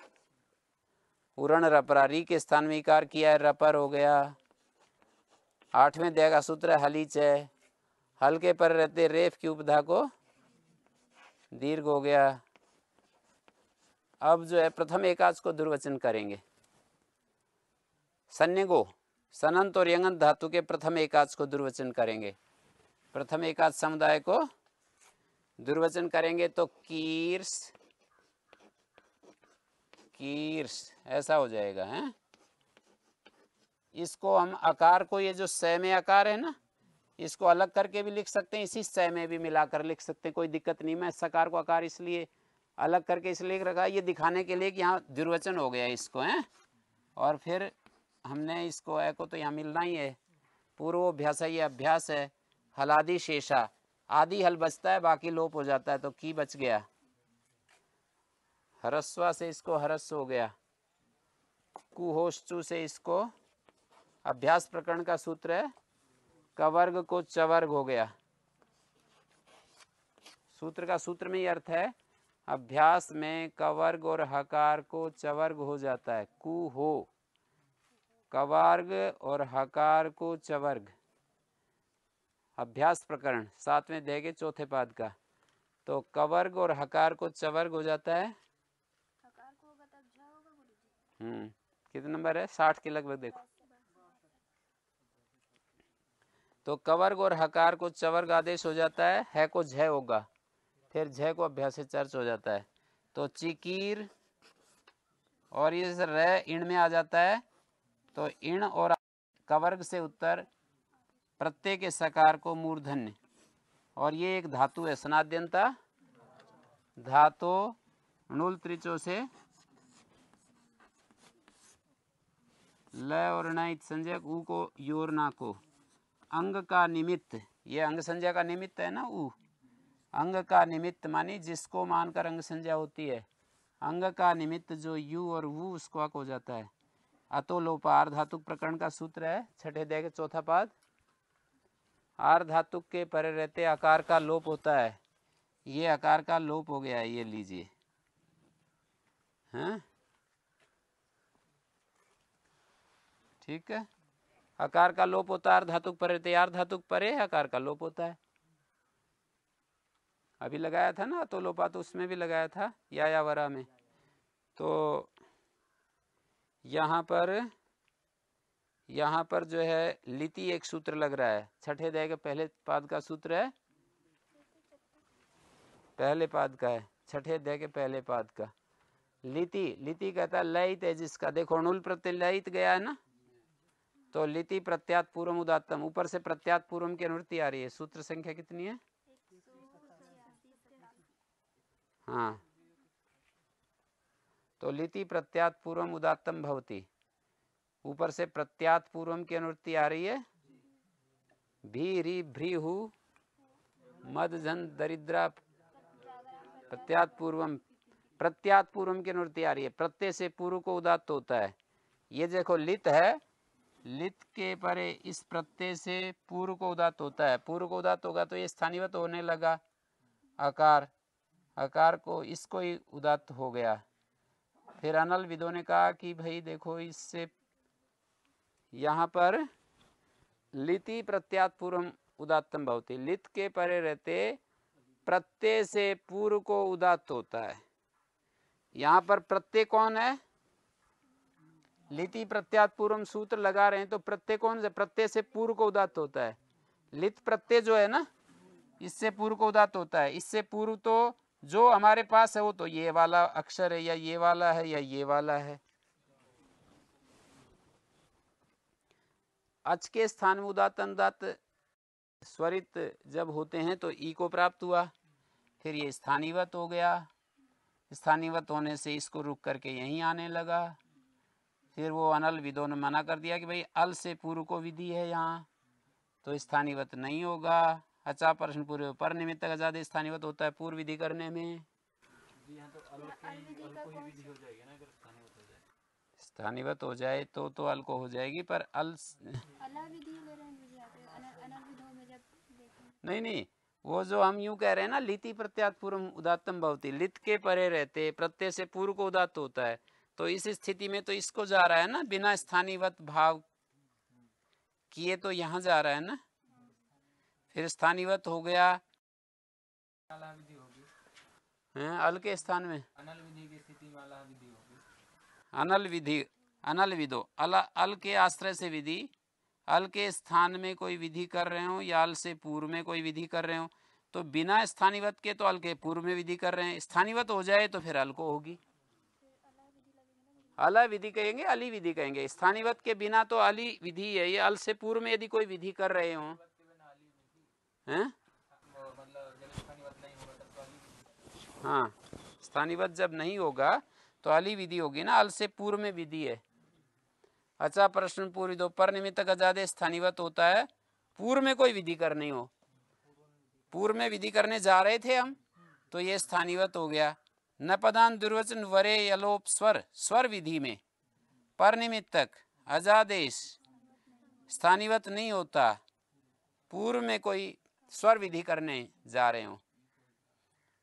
उरण रपरा, री के स्थान में इकार किया है, रपर हो गया। आठवें अध्याय का सूत्र है हलीच है, हल के पर रहते रेफ की उपधा को दीर्घ हो गया। अब जो है प्रथम एकाच को दुर्वचन करेंगे। सन्निगो, सनंत और यंगंत धातु के प्रथम एकाच को दुर्वचन करेंगे। प्रथम एकाच समुदाय को दुर्वचन करेंगे तो कीर्स, कीर्स ऐसा हो जाएगा है। इसको हम आकार को, ये जो स में आकार है ना, इसको अलग करके भी लिख सकते हैं, इसी स में भी मिलाकर लिख सकते हैं, कोई दिक्कत नहीं। मैं सकार को आकार इसलिए अलग करके इसलिए रखा, ये दिखाने के लिए कि यहाँ दुर्वचन हो गया इसको है। और फिर हमने इसको ए को तो यहाँ मिलना ही है। पूर्वोभ्यास ये अभ्यास है। हलादि शेषा, आदि हल बचता है, बाकी लोप हो जाता है, तो की बच गया। हरस्वा से इसको हरस्व हो गया। कुहोश्चु से इसको, अभ्यास प्रकरण का सूत्र है कवर्ग को चवर्ग हो गया। सूत्र का सूत्र में ही अर्थ है, अभ्यास में कवर्ग और हकार को चवर्ग हो जाता है। कु हो, कवर्ग और हकार को चवर्ग। अभ्यास प्रकरण सातवें अध्याय के चौथे पाद का, तो कवर्ग और हकार को चवर्ग हो जाता है। हकार को होगा तब झ होगा गुरुजी। कितने नंबर है, 60 के लगभग देखो। तो कवर्ग और हकार को चवर्ग आदेश हो जाता है को झ होगा, फिर झ को अभ्यास से चर्च हो जाता है। तो चिकीर, और ये र इण में आ जाता है, तो इण और कवर्ग से उत्तर प्रत्यय के सकार को मूर्धन्य। और ये एक धातु है स्नाद्यंता धातु, णुल त्रिचो से ल और णित संज्ञक ऊ को योरना को, अंग का निमित्त, ये अंग संज्ञा का निमित्त है ना ऊ, अंग का निमित्त मानी जिसको मानकर अंग संज्ञा होती है। अंग का निमित्त जो यू और वू उसको अक हो जाता है। अतो लोप आर धातुक प्रकरण का सूत्र है छठे अध्याय के चौथा पाद। आर धातुक के परे रहते आकार का लोप होता है। ये आकार का लोप हो गया है, ये लीजिए हैं, ठीक है। आकार का लोप होता है आर धातुक परे रहते, आर धातुक परे आकार का लोप होता है। अभी लगाया था ना तो लोपा, तो उसमें भी लगाया था या वरा में। तो यहाँ पर जो है लिति एक सूत्र लग रहा है। छठे अध्याय के पहले पाद का सूत्र है, पहले पाद का है, छठे अध्याय के पहले पाद का। लिति, लिति कहता है लयित है जिसका, देखो णुल प्रत्यय लयित गया है ना, तो लिति प्रत्यात पूर्वम उदात्तम, ऊपर से प्रत्यात पूर्वम की अनुवृत्ति आ रही है। सूत्र संख्या कितनी है, हाँ, तो लिति प्रत्यात पूर्वम उदात्तम भवति, ऊपर से प्रत्यात पूर्वम की अनुवृत्ति आ रही है। भी री भ्रीहु मद जन दरिद्रा, प्रत्यात पूर्वम, प्रत्यात पूर्वम की अनुवृत्ति आ रही है। प्रत्यय से पूर्व को उदात्त होता है। ये देखो लित है, लित के परे इस प्रत्यय से पूर्व को उदात्त होता है। पूर्व को उदात्त होगा तो ये स्थानीयवत होने लगा आकार, आकार को इसको ही उदात्त हो गया। फिर अनल विदों ने कहा कि भाई देखो इससे यहाँ पर लिति प्रत्यात पूर्वम उदात्तम भवति, लित के परे रहते प्रत्यय से पूर्व को उदात्त होता है। यहाँ पर प्रत्यय कौन है? लिति प्रत्यात पूर्वम सूत्र लगा रहे हैं तो प्रत्यय कौन से? प्रत्यय से पूर्व को उदात्त होता है। लित प्रत्यय जो है ना, इससे पूर्व को उदात्त होता है। इससे पूर्व तो जो हमारे पास है वो तो ये वाला अक्षर है, या ये वाला है, या ये वाला है। अच के स्थान में उदात्त अनुदात्त स्वरित जब होते हैं तो ई को प्राप्त हुआ, फिर ये स्थानीवत हो गया। स्थानीवत होने से इसको रुक करके यहीं आने लगा। फिर वो अनल विदों ने मना कर दिया कि भाई अल से पूर्व को विधि है यहाँ, तो स्थानीवत नहीं होगा। अचा प्रश्न पूर्व पर निमित्तक आजाद स्थानीवत होता है पूर्व विधि करने में। स्थानीवत हो जाए तो अल को हो जाएगी, पर अल नहीं, वो जो हम यूं कह रहे हैं ना, लिति प्रत्यात पूर्व उदात्तम भवति, लित के परे रहते प्रत्यय से पूर्व को उदात्त होता है। तो इस स्थिति में तो इसको जा रहा है ना, बिना स्थानीवत भाव किए तो यहाँ जा रहा है ना। फिर स्थानीवत हो गया अल के स्थान में अनल विधि की स्थिति में अला विधि होगी। अनल विधि, अनल विदो, अल के आश्रय से विधि, अल के स्थान में कोई विधि कर रहे हो या अल से पूर्व में कोई विधि कर रहे हो, तो बिना स्थानीवत के तो अल के पूर्व में विधि कर रहे हैं। स्थानीवत हो जाए तो फिर अल को होगी। अला विधि कहेंगे, अली विधि कहेंगे। स्थानीवत के बिना तो अली विधि है। ये अल से पूर्व में यदि कोई विधि कर रहे हो हैं, हाँ, स्थानीवत जब नहीं होगा तो अली विधि होगी ना, अल से पूर्व में विधि है। अच्छा, प्रश्न पूरी दो पर निमित्तक आजादे स्थानीवत होता है पूर्व में कोई विधि करनी हो। पूर्व में विधि करने जा रहे थे हम, तो ये स्थानीवत हो गया। न पदान दुर्वचन वरे यलोप स्वर, स्वर विधि में पर निमित्तक अजादेश स्थानीवत नहीं होता पूर्व में कोई स्वर विधि करने जा रहे हो,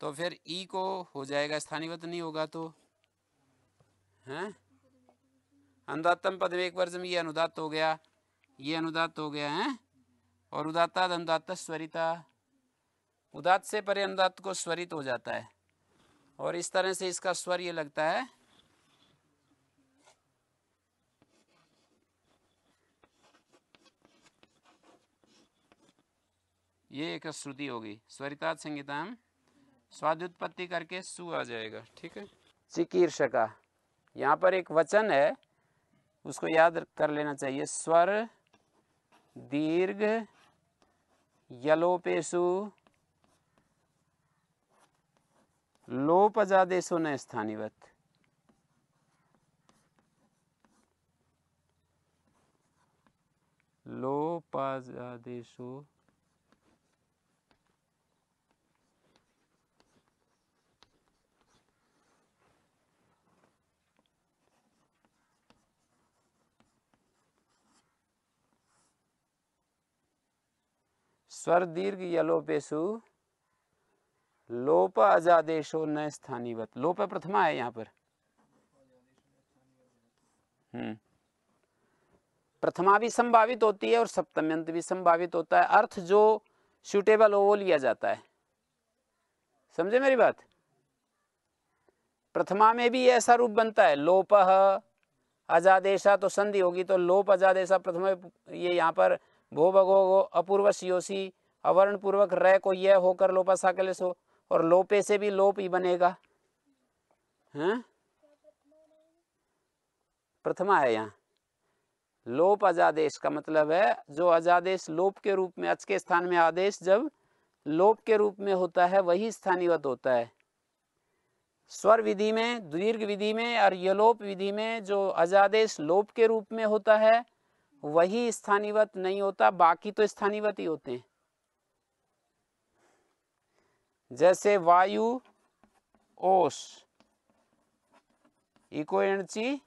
तो फिर ई को हो जाएगा। स्थानीवत नहीं होगा तो हैं अनुदात्तम पद एक वर्जम, ये अनुदात्त हो गया, ये अनुदात्त हो गया है। और उदात्ताद अनुदात्त स्वरिता, उदात्त से परे अनुदात्त को स्वरित हो जाता है। और इस तरह से इसका स्वर ये लगता है ये एक श्रुति होगी। स्वरितात् संगीताम स्वाद्युत्पत्ति करके सु आ जाएगा। ठीक है। चिकीर्षका, यहाँ पर एक वचन है, उसको याद कर लेना चाहिए। स्वर दीर्घ यलोपेशु लोप अजादेशो न स्थानीवत। लोप अजादेशो स्वर दीर्घ यलोपेशु लोप अजादेशो न स्थानीवत। लोप प्रथमा है यहाँ पर। प्रथमा भी संभावित होती है और सप्तम्यंत भी संभावित होता है। अर्थ जो सूटेबल हो वो लिया जाता है। समझे मेरी बात? प्रथमा में भी ऐसा रूप बनता है। लोप अजादेशा तो संधि होगी, तो लोप अजादेशा प्रथमा, ये यहाँ पर भो भगो अपूर्व योसी अवर्ण पूर्वक रे को यह होकर लोपा साकले सो, और लोपे से भी लोप ही बनेगा। हैं? प्रथमा है यहाँ। लोप अजादेश का मतलब है जो अजादेश लोप के रूप में, अच के स्थान में आदेश जब लोप के रूप में होता है वही स्थानीवत होता है। स्वर विधि में, दीर्घ विधि में और यलोप विधि में जो अजादेश लोप के रूप में होता है वही स्थानीवत नहीं होता, बाकी तो स्थानीवत ही होते हैं। जैसे वायु, ओस, इको एनर्जी,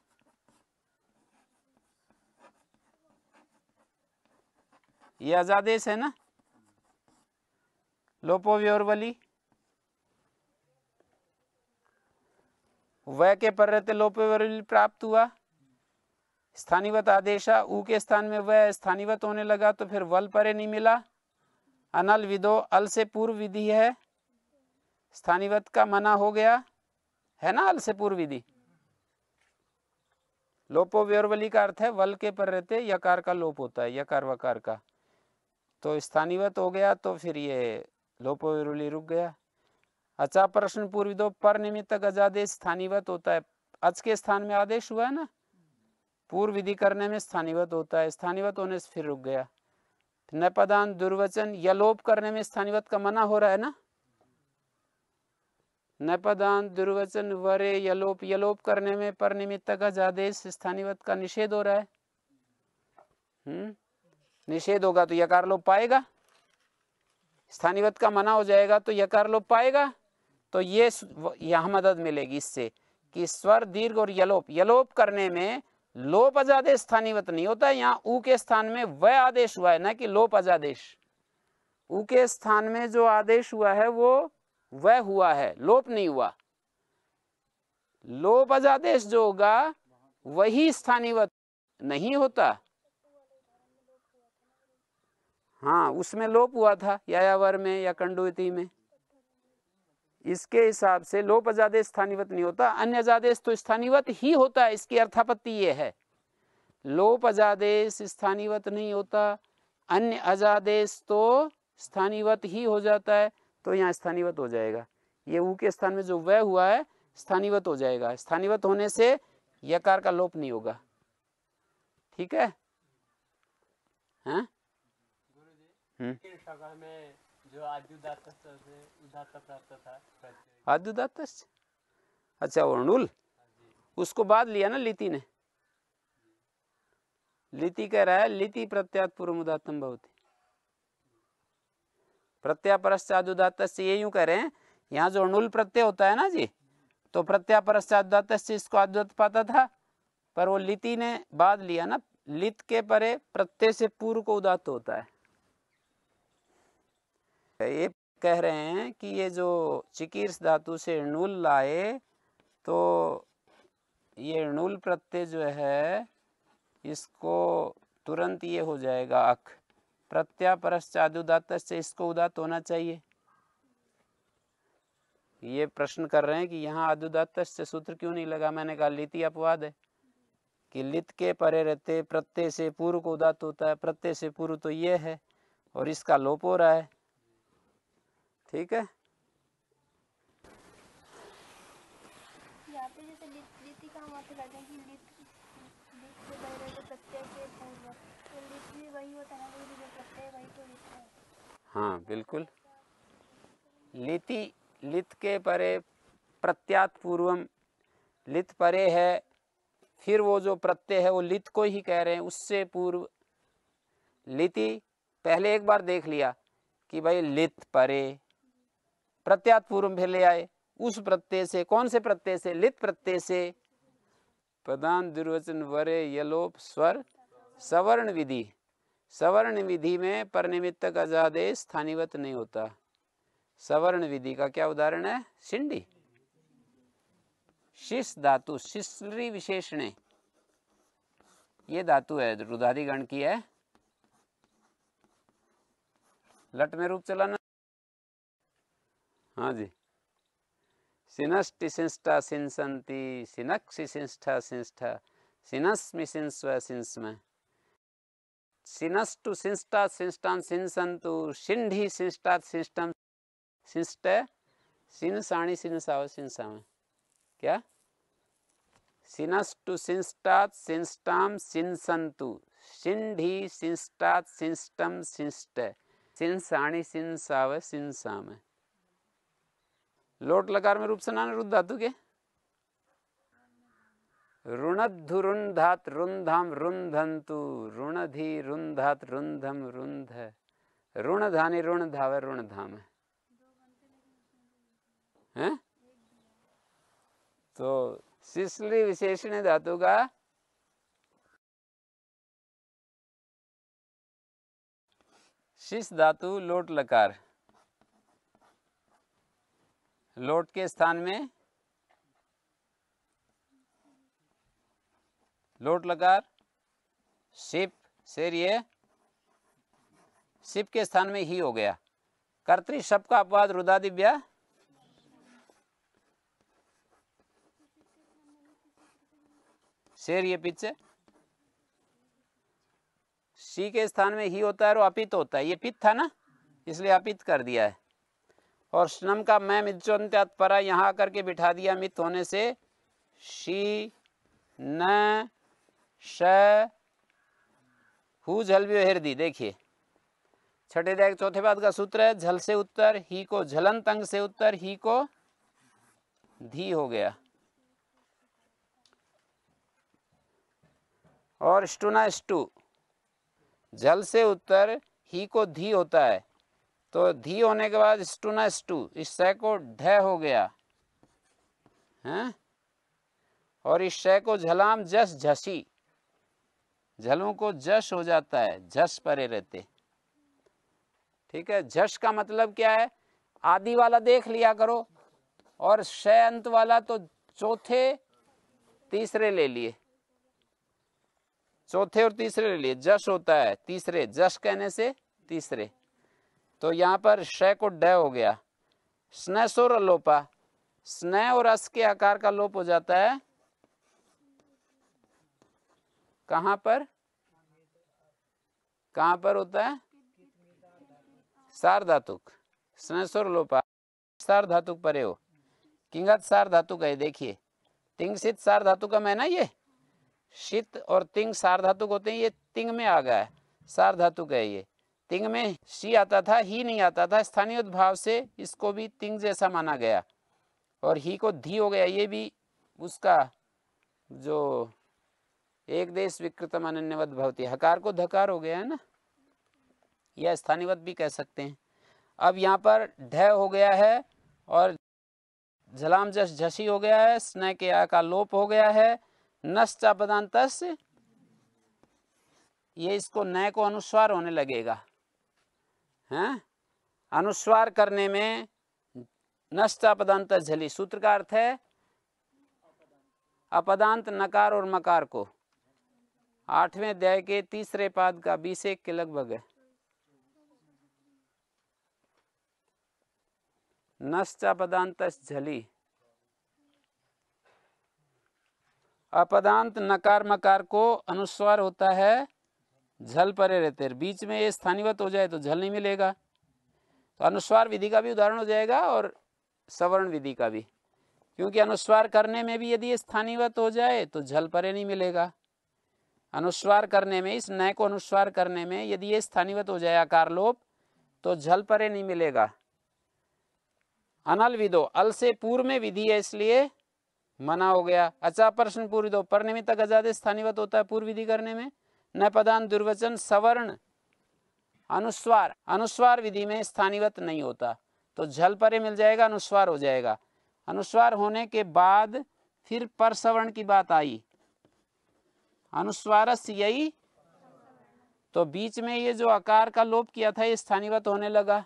ये अजादेश है ना। लोपो व्योरवली, वह के पर रहते लोपो व्योरवली प्राप्त हुआ। स्थानीवत आदेशा, ऊ के स्थान में वह स्थानीवत होने लगा तो फिर वल परे नहीं मिला। अनल विदो, अल से पूर्व विधि है स्थानीवत का मना हो गया है ना, अल से पूर्व विधि। लोपो व्योरवली का अर्थ है वल के पर रहते यकार का लोप होता है, यकार वकार का, तो स्थानीवत हो गया, तो फिर ये लोपो व्योरवली रुक गया। अच्छा, प्रश्न पूर्व दो, पर निमित्तक अजादेश स्थानीवत होता है, अच के स्थान में आदेश हुआ है ना, पूर्व विधि करने में स्थानीवत होता है, स्थानीवत होने से फिर रुक गया। नपदान दुर्वचन यलोप करने में स्थानीवत का मना हो रहा है ना, नपदान दुर्वचन वरे यलोप, यलोप करने में पर निमित्तक अजादेश स्थानीवत का निषेध हो रहा है। निषेध होगा तो यकार लोप पाएगा, स्थानीवत का मना हो जाएगा तो यकार लोप पाएगा। तो ये यहां मदद मिलेगी इससे कि स्वर दीर्घ और यलोप, यलोप करने में लोप अजादेश स्थानीवत नहीं होता है, यहाँ ऊ के स्थान में वह आदेश हुआ है ना कि लोप अजादेश, ऊ के स्थान में जो आदेश हुआ है वो वह हुआ है, लोप नहीं हुआ। लोप अजादेश जो होगा वही स्थानीवत नहीं होता। हाँ, उसमें लोप हुआ था यायावर में या कंडुति में, इसके हिसाब से लोप अजादेश स्थानीवत नहीं होता। अन्य अजादेश तो स्थानीवत ही होता है, इसकी अर्थापत्ति ये है, लोप अजादेश स्थानीवत नहीं होता, अन्य अजादेश तो स्थानीवत ही हो जाता है, तो यहाँ स्थानीवत हो जाएगा। ये ऊ के स्थान में जो वह हुआ है स्थानीवत हो जाएगा, स्थानीवत होने से यकार का लोप नहीं होगा। ठीक है, हाँ? में जो आद्युदात्त प्राप्त था, आद्युदात्त, अच्छा वर्णुल, उसको बाद लिया ना लिति ने, लिति कह रहा है लिति प्रत्यात पूर्वमुदात्तम भवति, प्रत्यापरश्चादुदात्त, ये यूं कह रहे हैं, यहाँ जो नुल प्रत्यय होता है ना जी, तो प्रत्यापरश्चादुदात्त इसको आद्युदात्त पाता था, पर वो लिति ने बाद लिया ना, लित के परे प्रत्यय से पूर्व को उदात्त होता है। ये कह रहे हैं कि ये जो चिकीर्ष धातु से णुल लाए तो ये णुल प्रत्यय जो है इसको तुरंत ये हो जाएगा अक, प्रत्यापरश्चादुदात्त से इसको उदात्त होना चाहिए। ये प्रश्न कर रहे हैं कि यहाँ आदुदात्त से सूत्र क्यों नहीं लगा। मैंने कहा लिति अपवाद है कि लित के परे रहते प्रत्यय से पूर्व को उदात्त होता है, प्रत्यय से पूर्व तो ये है और इसका लोप हो रहा है। ठीक है, यहाँ पे जैसे लिति का हम अर्थ करते हैं कि लित से पहले तो प्रत्यय से पूर्व, तो लित भी वही होता है ना, जो प्रत्यय वही तो लित है। हाँ बिल्कुल, लिति लित के परे प्रत्यात पूर्वम, लित परे है, फिर वो जो प्रत्यय है वो लित को ही कह रहे हैं, उससे पूर्व लिति पहले एक बार देख लिया कि भाई लित परे, प्रत्यात पूर्व फिर ले आए उस प्रत्यय से, कौन से प्रत्यय से, लित प्रत्यय से। पदान दुर्वचन वरे यलोप स्वर सवर्ण विधि, सवर्ण विधि में परनिमित्तक अजादेश स्थानीवत नहीं होता। सवर्ण विधि का क्या उदाहरण है, शिंडी, शिश धातु, शिश्री विशेषणे, ये धातु है रुदादि गण की है, लट में रूप चलाना। हाँ जी, सिनष्टि सिंष्टा सिंसंति, सिनक्षि सिंष्टा सिंष्टा, सिनस्मि सिंस्व सिंस्म, सिनष्टु सिंष्टा सिंष्टान सिंसंतु, शिंढि सिंष्टा सिंष्टम सिंष्ट, सिनसाणि सिनसाव सिंसाम, क्या, सिनष्टु सिंष्टात सिंष्टाम सिंसंतु, शिंढि सिंष्टात सिंष्टम सिंष्ट, सिनसाणि सिनसाव सिनसाम। लोट लकार में रूप सनान रुद्ध धातु के, रुणद्धु रुंधात रुंधाम रुंधंतु, रुणधि रुंधात रुंधम रुंध, रुणधानि रुणधाव रुणधाम है। तो शिश्ली विशेषण धातु का शिश धातु लोट लकार, लोट के स्थान में लोट लकार, शिप शेर, ये शिप के स्थान में ही हो गया। कर्तरी शप का अपवाद रुदादिव्या शेर ये पिच है, शी के स्थान में ही होता है और अपित होता है, ये पित था ना इसलिए अपित कर दिया है। और श्नम का मैं मिच्चोन्त्यात परा यहाँ करके बिठा दिया मित होने से, शी न श हु झल भी हृदय। देखिए छठे अध्याय के चौथे पाद का सूत्र है, झल से उत्तर, ही को झलंत अंग से उत्तर, ही को धी हो गया। और स्टुना स्टू, झल से उत्तर ही को धी होता है, तो धी होने के बाद स्टुना स्टू, इस शय को ढ हो गया है। और इस शय को झलाम जस झसी, झलों को जश हो जाता है, झस परे रहते। ठीक है, झश का मतलब क्या है, आदि वाला देख लिया करो और शय अंत वाला तो चौथे तीसरे ले लिए, चौथे और तीसरे ले लिए, जश होता है तीसरे, जश कहने से तीसरे। तो यहाँ पर शय को ड हो गया। स्नेसोर लोपा, स्नेह और अस के आकार का लोप हो जाता है, कहां पर, कहां पर होता है, सार्वधातुक, स्नेसोर लोपा सार्वधातुक परे हो, किंगत सार्वधातुक है। देखिए तिंग सित सार्वधातुकम है ना, ये शीत और तिंग सार्वधातुक होते हैं, ये तिंग में आ गया है, सार्वधातुक है ये। तिंग में शी आता था, ही नहीं आता था, स्थानीय भाव से इसको भी तिंग जैसा माना गया और ही को धी हो गया। ये भी उसका जो एक देश विकृतम अनन्यवत भवति, हकार को धकार हो गया है ना, या स्थानीयवत भी कह सकते हैं। अब यहाँ पर ढ हो गया है और झलाम जस झसी हो गया है, स्नेह के आ का लोप हो गया है, नस चापदांतस, ये इसको नए को अनुस्वार होने लगेगा हैं। अनुस्वार करने में नस चापदांत झली, सूत्र का अर्थ है अपदांत नकार और मकार को, 8वें अध्याय के तीसरे पाद का 21 के लगभग है। नश्चापदांत झली, अपदांत नकार मकार को अनुस्वार होता है, झल परे रहते, बीच में ये स्थानीवत हो जाए तो झल नहीं मिलेगा। तो अनुस्वार विधि का भी उदाहरण हो जाएगा और सवर्ण विधि का भी, क्योंकि अनुस्वार करने में भी यदि ये स्थानीवत हो जाए तो झल परे नहीं मिलेगा। अनुस्वार करने में, इस नय को अनुस्वार करने में यदि ये स्थानीवत हो जाए आकार लोप तो झल परे नहीं मिलेगा। अनल विदो, अल से पूर्व में विधि है इसलिए मना हो गया। अचा प्रश्न पूर्व दो, पर निमित्त गजादे स्थानीवत होता है पूर्व विधि करने में। न पदान दुर्वचन सवर्ण अनुस्वार, अनुस्वार विधि में स्थानीवत नहीं होता तो झल परे मिल जाएगा, अनुस्वार हो जाएगा। अनुस्वार होने के बाद फिर पर सवर्ण की बात आई, अनुस्वारस यही, तो बीच में ये जो आकार का लोप किया था ये स्थानीवत होने लगा,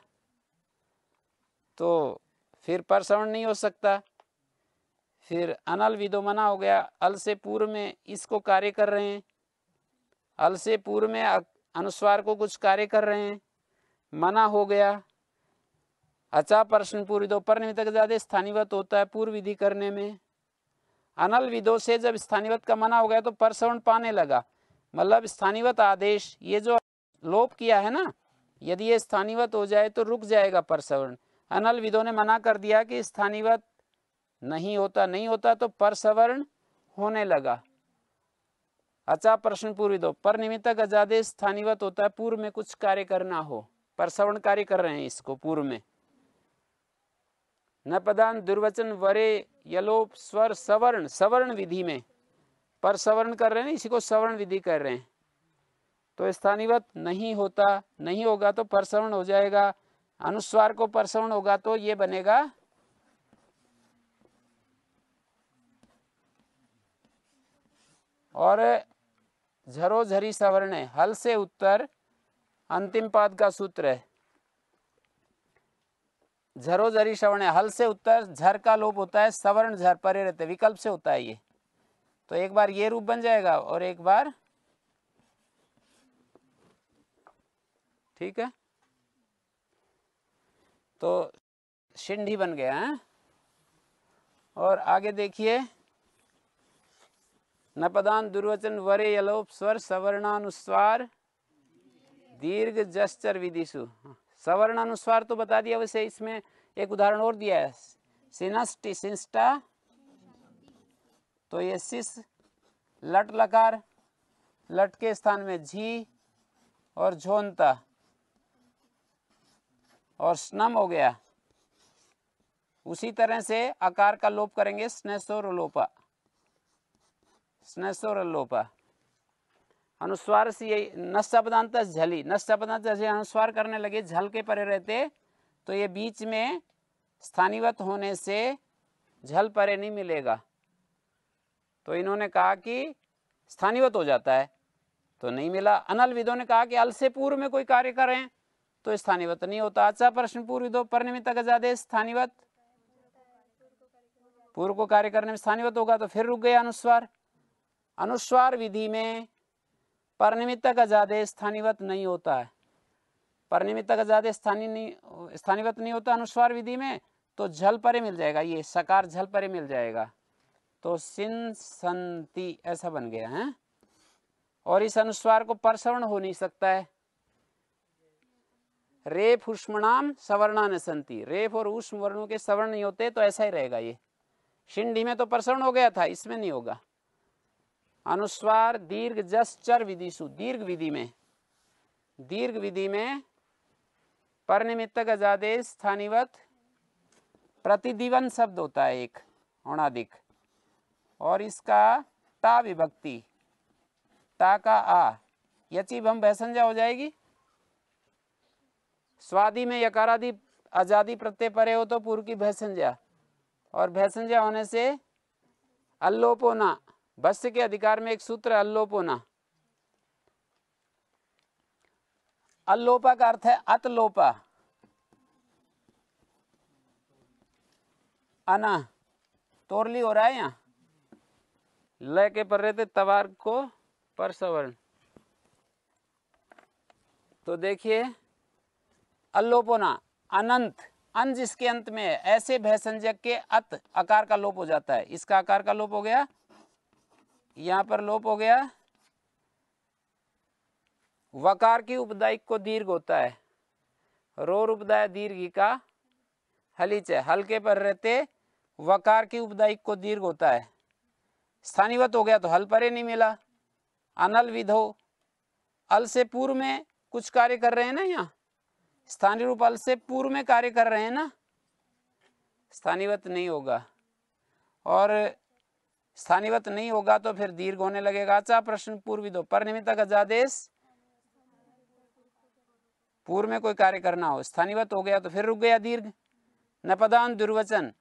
तो फिर पर सवर्ण नहीं हो सकता। फिर अनल विदो मना हो गया, अल से पूर्व में इसको कार्य कर रहे हैं, अल से पूर्व में अनुस्वार को कुछ कार्य कर रहे हैं, मना हो गया। अचा प्रश्न पूर्व दो, पर निमित्त ज्यादा स्थानीवत होता है पूर्व विधि करने में। अनल विदो से जब स्थानीवत का मना हो गया तो परसवर्ण पाने लगा, मतलब स्थानीवत आदेश ये जो लोप किया है ना, यदि ये स्थानीवत हो जाए तो रुक जाएगा परसवर्ण। अनल विदो ने मना कर दिया कि स्थानीवत नहीं होता, नहीं होता तो परसवर्ण होने लगा। अचा प्रश्न पूर्व दो, पर निमित्तक अजादेश स्थानीवत होता है पूर्व में कुछ कार्य करना हो, परसवर्ण कार्य कर रहे हैं इसको पूर्व में। न पदान दुर्वचन वरे यलोप स्वर सवर्ण, सवर्ण विधि में पर सवर्ण कर रहे हैं, इसी को सवर्ण विधि कर रहे हैं, तो स्थानीवत नहीं होता, नहीं होगा तो परसवर्ण हो जाएगा। अनुस्वार को परसवर्ण होगा तो ये बनेगा और झरो झरी सवर्ण है, हल से उत्तर अंतिम पाद का सूत्र है, झरो झरी सवर्ण है, हल से उत्तर झर का लोप होता है, सवर्ण झर परे रहते, विकल्प से होता है ये, तो एक बार ये रूप बन जाएगा और एक बार, ठीक है, तो सिंधी बन गया है। और आगे देखिए नपदान दुर्वचन वरे यलोप स्वर सवर्णानुस्वार दीर्घ जश्चर विदिशु। सवर्णानुस्वार तो बता दिया, वैसे इसमें एक उदाहरण और दिया है, सिनष्टि सिंष्टा, तो ये सिस लट लकार, लट के स्थान में झी और झोंता और स्नम हो गया। उसी तरह से आकार का लोप करेंगे, स्नेसोर लोपा, स्नेसोर लोपा। अनुस्वार से यही नश्चापदांत झली, नश्चापदांत अनुस्वार करने लगे, झल के परे रहते तो ये बीच में स्थानीवत होने से झल परे नहीं मिलेगा। तो इन्होंने कहा कि स्थानीवत हो जाता है, तो नहीं मिला। अनल विदों ने कहा कि अल से पूर्व में कोई कार्य करें तो स्थानीवत नहीं होता। अच्छा प्रश्न पूर्व विदो परनिमित्त गजादेश स्थानीवत, पूर्व को कार्य करने में स्थानीवत होगा, तो फिर रुक गया अनुस्वार। अनुस्वार विधि में परनिमित्त गजादेश स्थानीवत नहीं होता है, परनिमित्त गजादेश स्थानीवत नहीं होता अनुस्वार विधि में, तो झल परे मिल जाएगा, ये सकार झल परे मिल जाएगा, तो सिन संति ऐसा बन गया है। और इस अनुस्वार को परसवर्ण हो नहीं सकता है। रेफ उष्मणाम सवर्णान संति, रेफ और उष्म वर्णों के सवर्ण नहीं होते, तो ऐसा ही रहेगा ये। शिंडी में तो परसवर्ण हो गया था, इसमें नहीं होगा। अनुस्वार दीर्घ जस चर विधिशु, दीर्घ विधि में, दीर्घ विधि में परनिमित्त गजादेश स्थानीवत प्रतिदिवन शब्द होता है एक औणादिक, और इसका ता विभक्ति, ता का आ यची भम भैसंजा हो जाएगी। स्वादि में यकारादि आजादी प्रत्यय परे हो तो पूर्व की भैसंजा, और भैसंजा होने से अल्लोपोना, भस्य के अधिकार में एक सूत्र अल्लोपोना। अल्लोपा का अर्थ है अतलोपा, अना तोरली हो रहा है यहाँ, लय के पर रहते तवार को पर सवर्ण। तो देखिए अल्लोपोना, अनंत, अन जिसके अंत में है, ऐसे भयसंज्ञक के अत आकार का लोप हो जाता है। इसका आकार का लोप हो गया, यहां पर लोप हो गया। वकार की उपदायिक को दीर्घ होता है, रोर उपदाय दीर्घी का हलीच है, हल्के पर रहते वकार की उपदायिक को दीर्घ होता है। स्थानीवत हो गया तो हल परे नहीं मिला। अनल विधो, अल से पूर्व में कुछ कार्य कर रहे हैं ना, यहाँ स्थानीय रूप अल से पूर्व में कार्य कर रहे हैं ना, स्थानीवत नहीं होगा, और स्थानीवत नहीं होगा तो फिर दीर्घ होने लगेगा। अच्छा प्रश्न पूर्व विधो परनिमित्त गजादेश, पूर्व में कोई कार्य करना हो, स्थानीवत हो गया तो फिर रुक गया दीर्घ। नपदान दुर्वचन,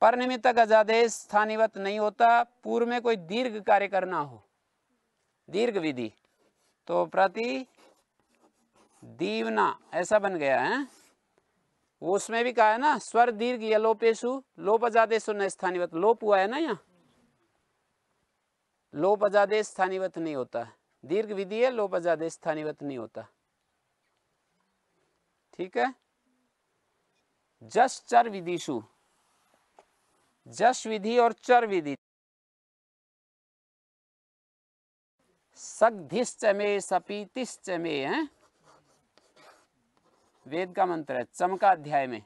परनिमित्त गजादेश स्थानीवत नहीं होता, पूर्व में कोई दीर्घ कार्य करना हो, दीर्घ विधि, तो प्रति दीवना ऐसा बन गया है। वो उसमें भी कहा है ना, स्वर दीर्घ यलोपेशु लोप अजादेशु न स्थानीवत, लोप हुआ है ना यहाँ, लोप अजादेश स्थानीवत नहीं होता, दीर्घ विधि है, लोप अजादेश स्थानीवत नहीं होता। ठीक है। जस चर विधिशु, जस विधि और चर विधि, सग्धिश्च में सपीतिश्च में है, वेद का मंत्र है, चमका अध्याय में।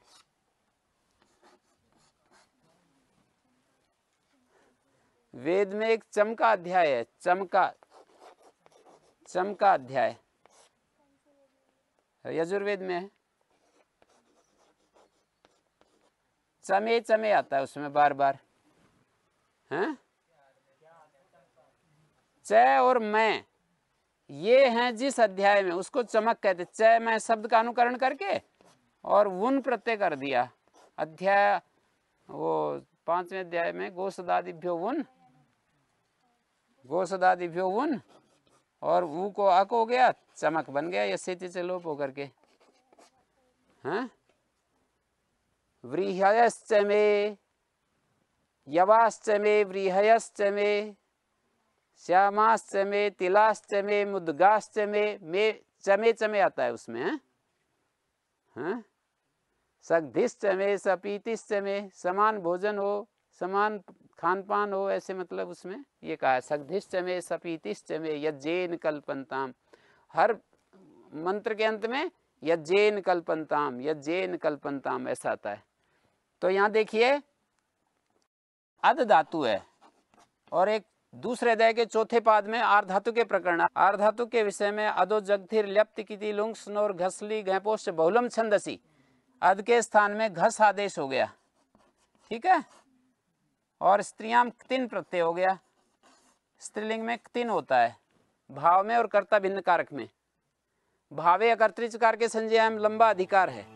वेद में एक चमका अध्याय है, चमका, चमका अध्याय यजुर्वेद में है। चमे चमे आता है उसमें बार बार, हैं? च और मैं ये हैं जिस अध्याय में, उसको चमक कहते। च मैं शब्द का अनुकरण करके और वुन प्रत्यय कर दिया। अध्याय वो 5वें अध्याय में गोसदादिभ्यो वुन, गोसदादिभ्यो वुन, और वू को अक हो गया, चमक बन गया, ये से लोप होकर के। हाँ, व्रीहयश्च मे, यवाश्च मे, व्रीहयश्च मे, श्यामाश्च मे, तिलाश्च मे, मुद्गाश्च मे चमे चमे आता है उसमें। हाँ, सग्धिश्च मे, सपीतिश्च मे, समान भोजन हो, समान खान पान हो, ऐसे मतलब उसमें ये कहा है सग्धिश्च में सपीतिश्च में यज्जेन कल्पन्ताम। हर मंत्र के अंत में यज्जेन कल्पन्ताम, यज्जेन कल्पन्ताम ऐसा आता है। तो यहाँ देखिए अध धातु है और एक दूसरे अध्याय के चौथे पाद में आर्ध धातु के प्रकरण, आर्ध धातु के विषय में अधो जगथिर ल्यप्त किति लुंग स्नोर घसली घपोष्ट बहुलम छंदसी, अध के स्थान में घस आदेश हो गया, ठीक है। और स्त्रियां क्तिन प्रत्यय हो गया, स्त्रीलिंग में क्तिन होता है भाव में और कर्ता भिन्न कारक में। भावे अकर्तृचकार के संज्ञा में लंबा अधिकार है,